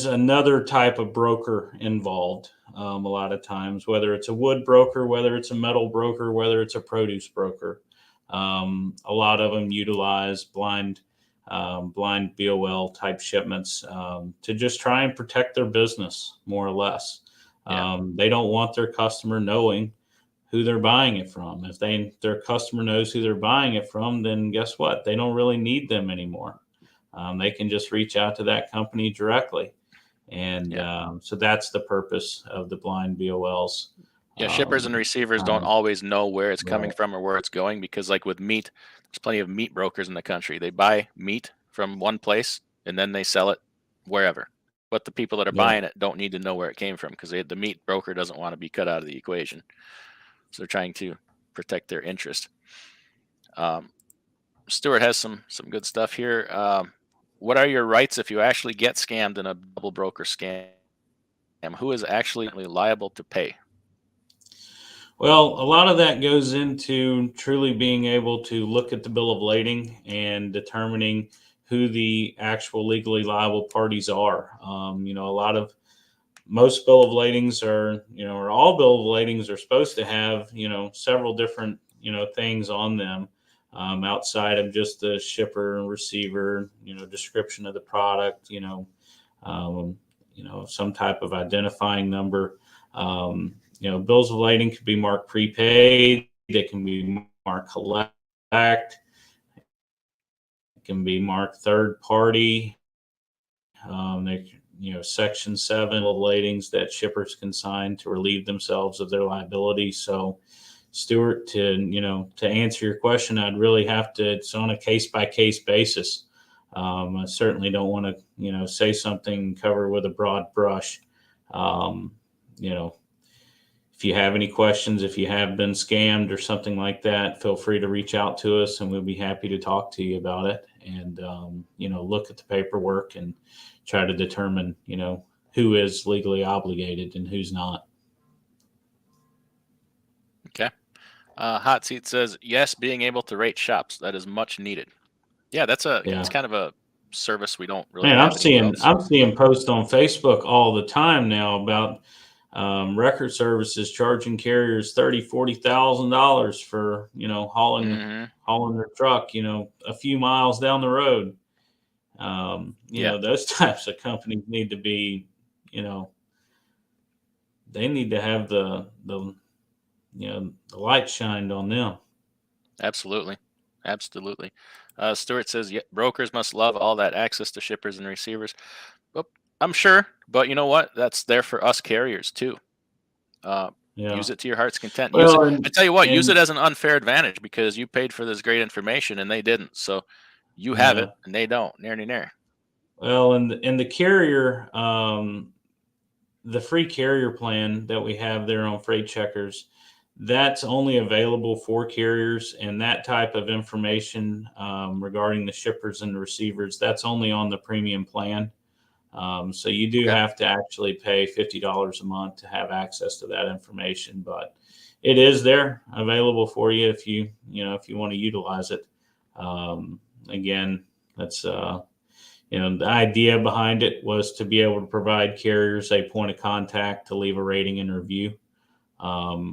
another type of broker involved. A lot of times, whether it's a wood broker, whether it's a metal broker, whether it's a produce broker, a lot of them utilize blind BOL type shipments to just try and protect their business, more or less. Yeah. They don't want their customer knowing who they're buying it from. If their customer knows who they're buying it from, then guess what? They don't really need them anymore. They can just reach out to that company directly. And Yeah. so that's the purpose of the blind BOLs. Yeah, shippers and receivers don't Um, always know where it's coming right. from or where it's going because, like with meat, there's plenty of meat brokers in the country. They buy meat from one place and then they sell it wherever. But the people that are Yeah. buying it don't need to know where it came from because the meat broker doesn't want to be cut out of the equation. So they're trying to protect their interest. Stuart has some good stuff here. What are your rights if you actually get scammed in a double broker scam? Who is actually liable to pay? Well, a lot of that goes into truly being able to look at the bill of lading and determining who the actual legally liable parties are. A lot of most bill of ladings are, or all bill of ladings are supposed to have, several different, things on them outside of just the shipper and receiver, description of the product, some type of identifying number. Bills of lading could be marked prepaid. They can be marked collect. It can be marked third party. Section 7 of ladings that shippers can sign to relieve themselves of their liability. So, Stuart, to answer your question, I'd really have to. It's on a case by case basis. I certainly don't want to, say something covered with a broad brush. If you have any questions, if you have been scammed or something like that, feel free to reach out to us and we'll be happy to talk to you about it and, look at the paperwork and try to determine, who is legally obligated and who's not. Okay. Hot Seat says, yes, being able to rate shops. That is much needed. Yeah, it's Yeah. kind of a service we don't really Man, have anywhere else. I'm seeing posts on Facebook all the time now about record services charging carriers $30,000-$40,000 for Hmm. hauling their truck a few miles down the road. Yeah. Those types of companies need to be you know they need to have the the light shined on them. Absolutely. Absolutely. Stuart says, yeah, brokers must love all that access to shippers and receivers. Well, I'm sure, but you know what? That's there for us carriers too. Uh, Yeah. use it to your heart's content. Use it. Well, I tell you what, use it and as an unfair advantage because you paid for this great information and they didn't. So you have it yeah. and they don't. Near, near, near. Well, and the carrier, the free carrier plan that we have there on Freight Checkers, that's only available for carriers, and that type of information regarding the shippers and the receivers, that's only on the premium plan. So you do Okay. have to actually pay $50 a month to have access to that information, but it is there available for you if if you want to utilize it. Again, that's the idea behind it was to be able to provide carriers a point of contact to leave a rating and review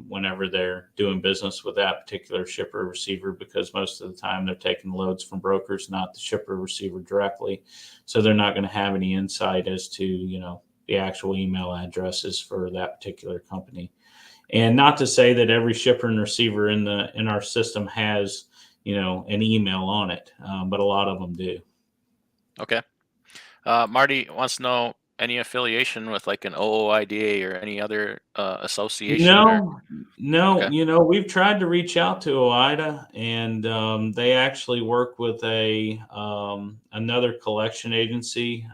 whenever they're doing business with that particular shipper or receiver, because most of the time they're taking loads from brokers, not the shipper or receiver directly. So they're not going to have any insight as to, the actual email addresses for that particular company. And not to say that every shipper and receiver in our system has, an email on it, but a lot of them do. Okay. Marty wants to know any affiliation with like an OOIDA or any other association or No, no, okay. we've tried to reach out to OIDA, and they actually work with a another collection agency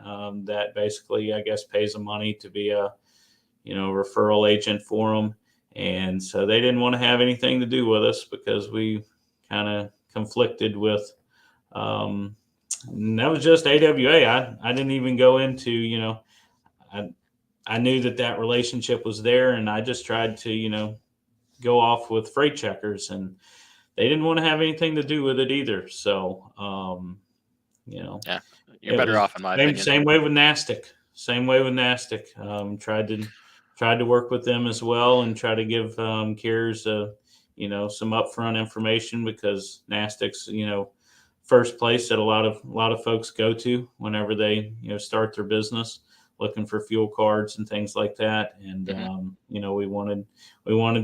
that basically, I guess, pays them money to be a referral agent for them, and so they didn't want to have anything to do with us because we kind of conflicted with. Um, and that was just AWA. I didn't even go into I I knew that relationship was there, and I just tried to go off with Freight Checkers, and they didn't want to have anything to do with it either. So, Yeah. You're it better was off in my same opinion. same way with Nastic. Same way with Nastic. Tried to work with them as well, and try to give carriers some upfront information, because Nastic's first place that a lot of folks go to whenever they start their business, looking for fuel cards and things like that. And Hmm. we wanted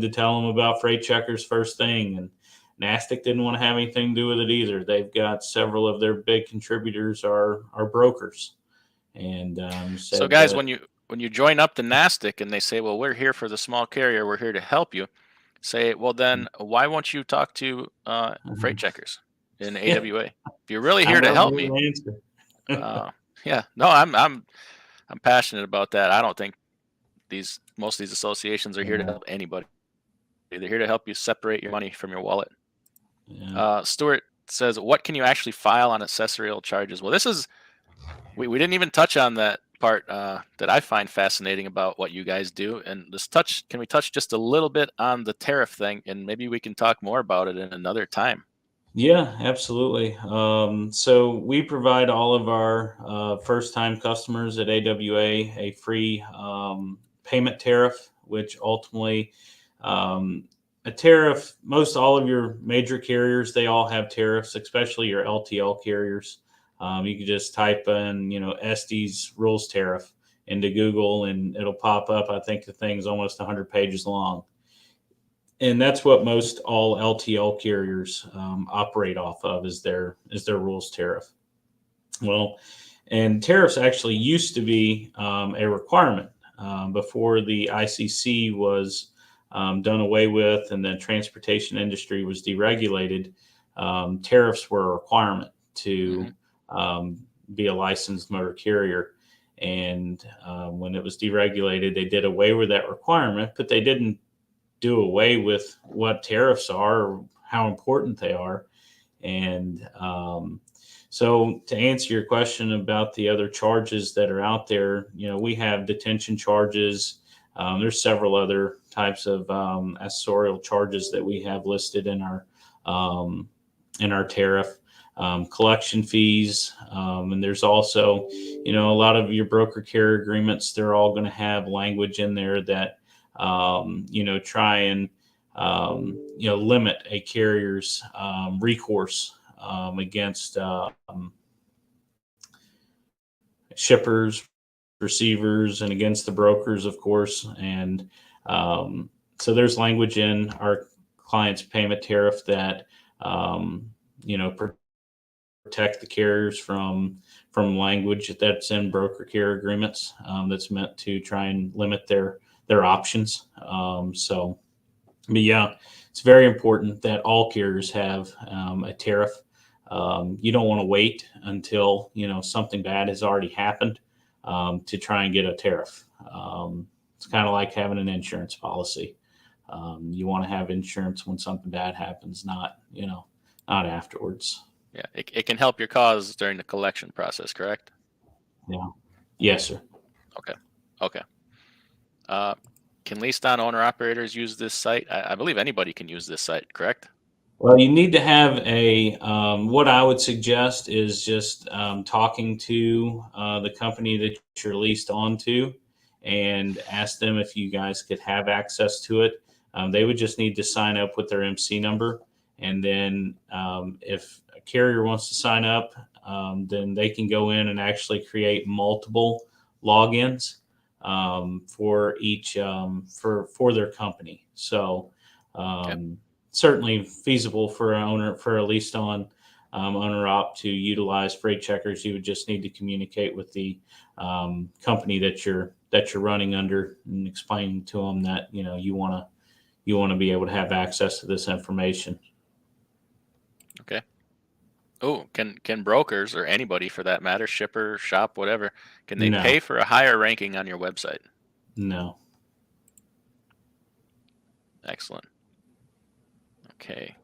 to tell them about Freight Checkers first thing, and Nastic didn't want to have anything to do with it either. They've got several of their big contributors are brokers, and So said guys, that. when you join up to NASTIC and they say, "Well, we're here for the small carrier. We're here to help you," say, "Well, then why won't you talk to freight checkers in AWA? If you're really I here to don't help know me, the answer. uh, yeah, no, I'm passionate about that. I don't think most of these associations are here to Yeah, help anybody. They're here to help you separate your money from your wallet." yeah. Stuart says, "What can you actually file on accessorial charges?" Well, this is we didn't even touch on that part that I find fascinating about what you guys do. And can we touch just a little bit on the tariff thing, and maybe we can talk more about it in another time. Yeah, absolutely. So we provide all of our first-time customers at AWA a free payment tariff, which ultimately a tariff. Most all of your major carriers, they all have tariffs, especially your LTL carriers. You can just type in, Estes rules tariff into Google, and it'll pop up. I think the thing's almost 100 pages long, and that's what most all LTL carriers operate off of, is their rules tariff. Well, and tariffs actually used to be a requirement before the ICC was done away with, and the transportation industry was deregulated. Tariffs were a requirement Hmm. to be a licensed motor carrier. And when it was deregulated, they did away with that requirement, but they didn't do away with what tariffs are or how important they are. And so, to answer your question about the other charges that are out there, we have detention charges. There's several other types of accessorial charges that we have listed um, in our tariff. Collection fees, and there's also, a lot of your broker carrier agreements. They're all going to have language in there that try and limit a carrier's recourse against shippers, receivers, and against the brokers, of course. And So there's language in our client's payment tariff that protect the carriers from language that's in broker carrier agreements, that's meant to try and limit their options. But yeah, it's very important that all carriers have a tariff. You don't want to wait until something bad has already happened to try and get a tariff. It's kind of like having an insurance policy. You want to have insurance when something bad happens, not afterwards. Yeah, it can help your cause during the collection process, correct? Yeah. Yes, sir. Okay. Okay. Can leased on owner operators use this site? I believe anybody can use this site, correct? Well, you need to have what I would suggest is just talking to the company that you're leased onto and ask them if you guys could have access to it. They would just need to sign up with their MC number. And then if a carrier wants to sign up, then they can go in and actually create multiple logins for each for their company. So certainly feasible for a leased on owner op to utilize freight checkers. You would just need to communicate with the company that you're running under and explain to them that you want to be able to have access to this information. Okay. Oh, can brokers or anybody for that matter, shipper, shop, whatever, can they No. pay for a higher ranking on your website? No. Excellent. Okay.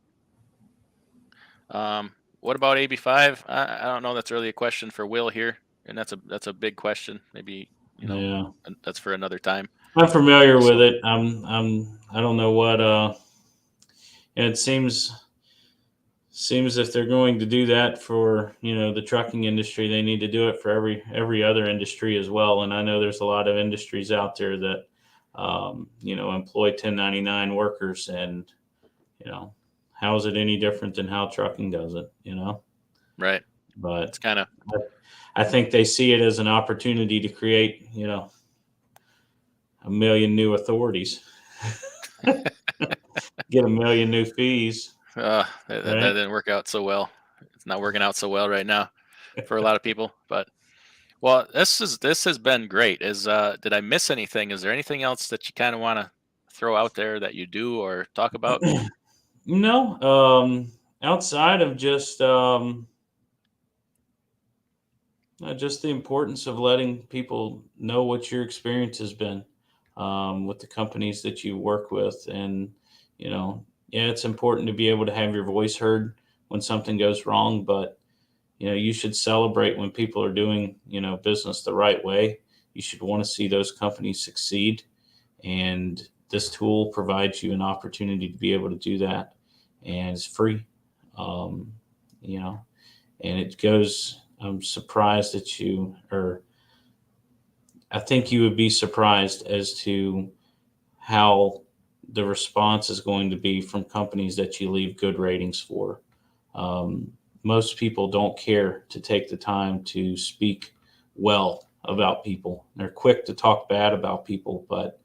What about AB5? I don't know. That's really a question for Will here, and that's a big question. Maybe Yeah. that's for another time. I'm familiar So- with it. I don't know what it seems if they're going to do that for the trucking industry, they need to do it for every other industry as well. And I know there's a lot of industries out there that employ 1099 workers, and how is it any different than how trucking does it? Right. But It's kind of I think they see it as an opportunity to create a million new authorities, get a million new fees. that Right? didn't work out so well. It's not working out so well right now for a lot of people. But well, this has been great. Did I miss anything? Is there anything else that you kind of want to throw out there that you do or talk about? No, outside of just the importance of letting people know what your experience has been with the companies that you work with. And yeah, it's important to be able to have your voice heard when something goes wrong, but you should celebrate when people are doing business the right way. You should want to see those companies succeed, and this tool provides you an opportunity to be able to do that, and it's free. um, and it goes, I'm surprised that I think you would be surprised as to how the response is going to be from companies that you leave good ratings for. Most people don't care to take the time to speak well about people. They're quick to talk bad about people, but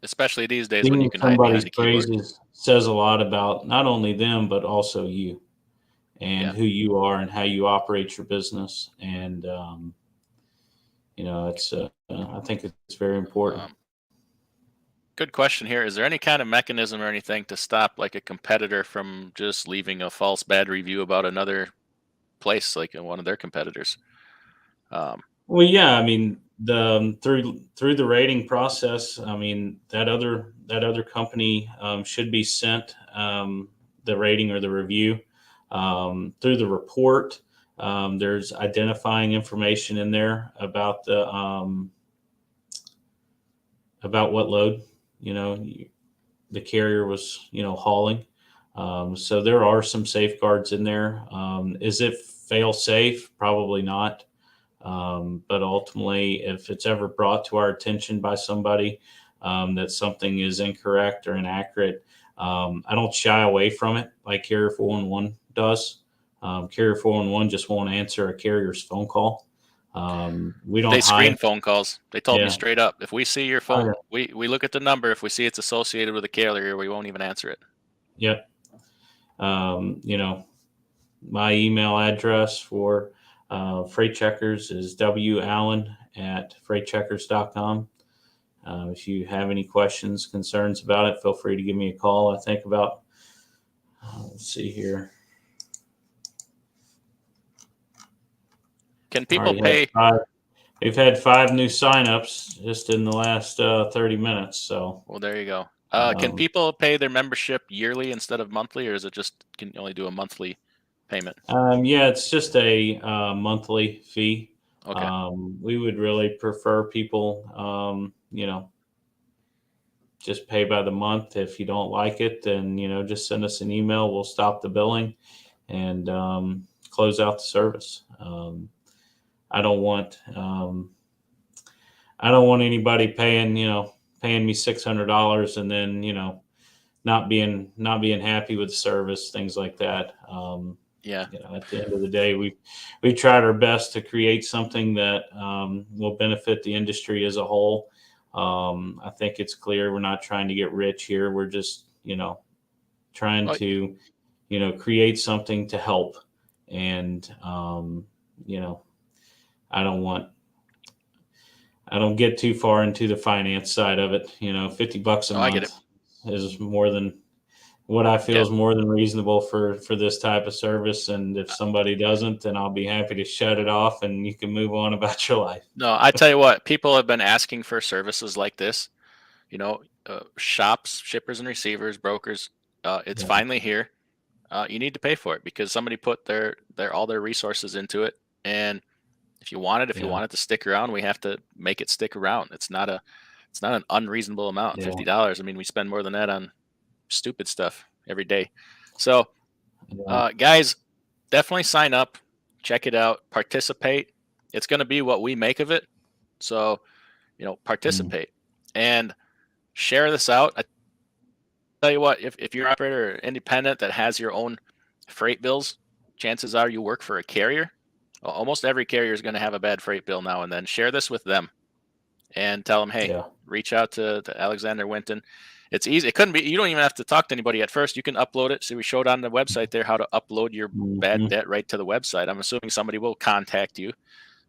Especially these days when you seeing can hide somebody's behind a keyboard. praises says a lot about not only them but also you and Yeah. who you are and how you operate your business. And it's I think it's very important. Good question here. Is there any kind of mechanism or anything to stop like a competitor from just leaving a false bad review about another place, like one of their competitors? Well, yeah, I mean, through the rating process, I mean that other company should be sent the rating or the review through the report. There's identifying information in there about about what load the carrier was hauling. So there are some safeguards in there. Is it fail safe? Probably not. But ultimately, if it's ever brought to our attention by somebody that something is incorrect or inaccurate, I don't shy away from it like Carrier 411 does. Carrier 411 just won't answer a carrier's phone call. We don't They screen hide. phone calls. They told me Yeah. straight up, if we see your Oh, phone, we look at the number. If we see it's associated with a carrier, we won't even answer it. yeah. Yep. My email address for freight checkers is wallen@freightcheckers.com. If you have any questions, concerns about it, feel free to give me a call. I think about, let's see here. Can people pay? We've had 5 new signups just in the last 30 minutes. So, Well, there you go. Can people pay their membership yearly instead of monthly, or is it just can you only do a monthly payment? yeah, it's just a monthly fee. Okay. We would really prefer people, just pay by the month. If you don't like it, then, just send us an email. We'll stop the billing and close out the service. I don't want anybody paying me $600 and then not being happy with the service, things like that. Yeah. At the end of the day, we tried our best to create something that will benefit the industry as a whole. I think it's clear we're not trying to get rich here. We're just trying to create something to help. And I don't get too far into the finance side of it. $50 a month is more than what I feel is more than reasonable for this type of service. And if somebody doesn't, then I'll be happy to shut it off and you can move on about your life. No, I tell you what, people have been asking for services like this. Shops, shippers and receivers, brokers. It's finally here. You need to pay for it because somebody put their all their resources into it. And if you want it to stick around, we have to make it stick around. It's not an unreasonable amount. $50. I mean, we spend more than that on stupid stuff every day. So, guys, definitely sign up, check it out, participate. It's going to be what we make of it. So, participate and share this out. I tell you what, if you're an operator or independent that has your own freight bills, chances are you work for a carrier. Almost every carrier is going to have a bad freight bill now and then. Share this with them and tell them, hey, reach out to Alexander Winton. It's easy. It couldn't be. You don't even have to talk to anybody at first. You can upload it. So we showed on the website there how to upload your bad debt right to the website. I'm assuming somebody will contact you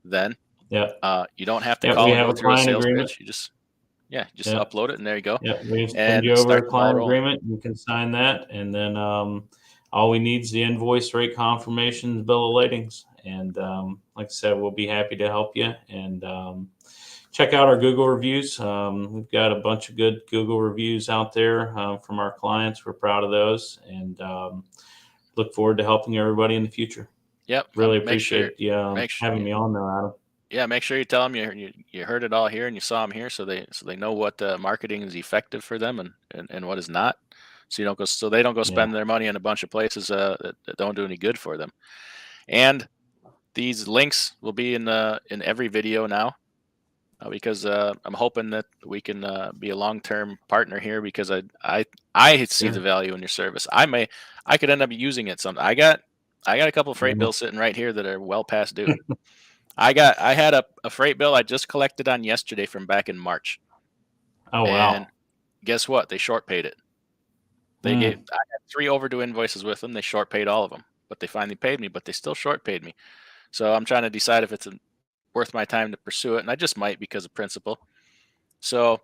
then. You don't have to call and go through a sales pitch. You just upload it and there you go. We send you over a client agreement. You can sign that, and then all we need is the invoice, rate confirmations, bill of ladings, and like I said, we'll be happy to help you. And check out our Google reviews. We've got a bunch of good Google reviews out there from our clients. We're proud of those, and look forward to helping everybody in the future. Yep. Really appreciate you having me on, though, Adam. Yeah, make sure you tell them you heard it all here and you saw them here, so they know what marketing is effective for them and what is not. So they don't go spend their money in a bunch of places that don't do any good for them. And these links will be in every video now because I'm hoping that we can be a long-term partner here because I see the value in your service. I could end up using it some. I got a couple of freight bills sitting right here that are well past due. I had a freight bill I just collected on yesterday from back in March. Oh, wow. And guess what? They short paid it. I had 3 overdue invoices with them. They short paid all of them, but they finally paid me, but they still short paid me. So I'm trying to decide if it's worth my time to pursue it. And I just might because of principle. So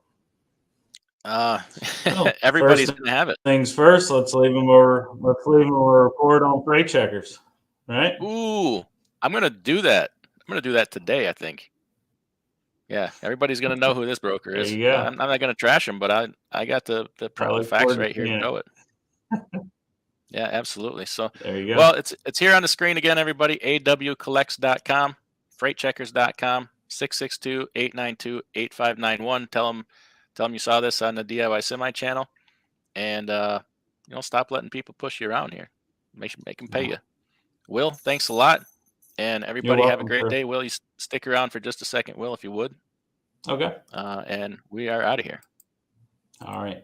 everybody's going to have it. Things first, let's leave them a report on freight checkers, right? Ooh, I'm going to do that. I'm going to do that today, I think. Yeah, everybody's going to know who this broker is. There you go. I'm not going to trash him, but I got the facts right here to show it. Yeah, absolutely. So there you go. Well, it's here on the screen again, everybody. awcollects.com, freightcheckers.com, 662-892-8591. Tell them you saw this on the DIY Semi channel, and stop letting people push you around here. Make them pay you. Will, thanks a lot. And everybody have a great day. Will, you stick around for just a second, Will, if you would. Okay. And we are out of here. All right.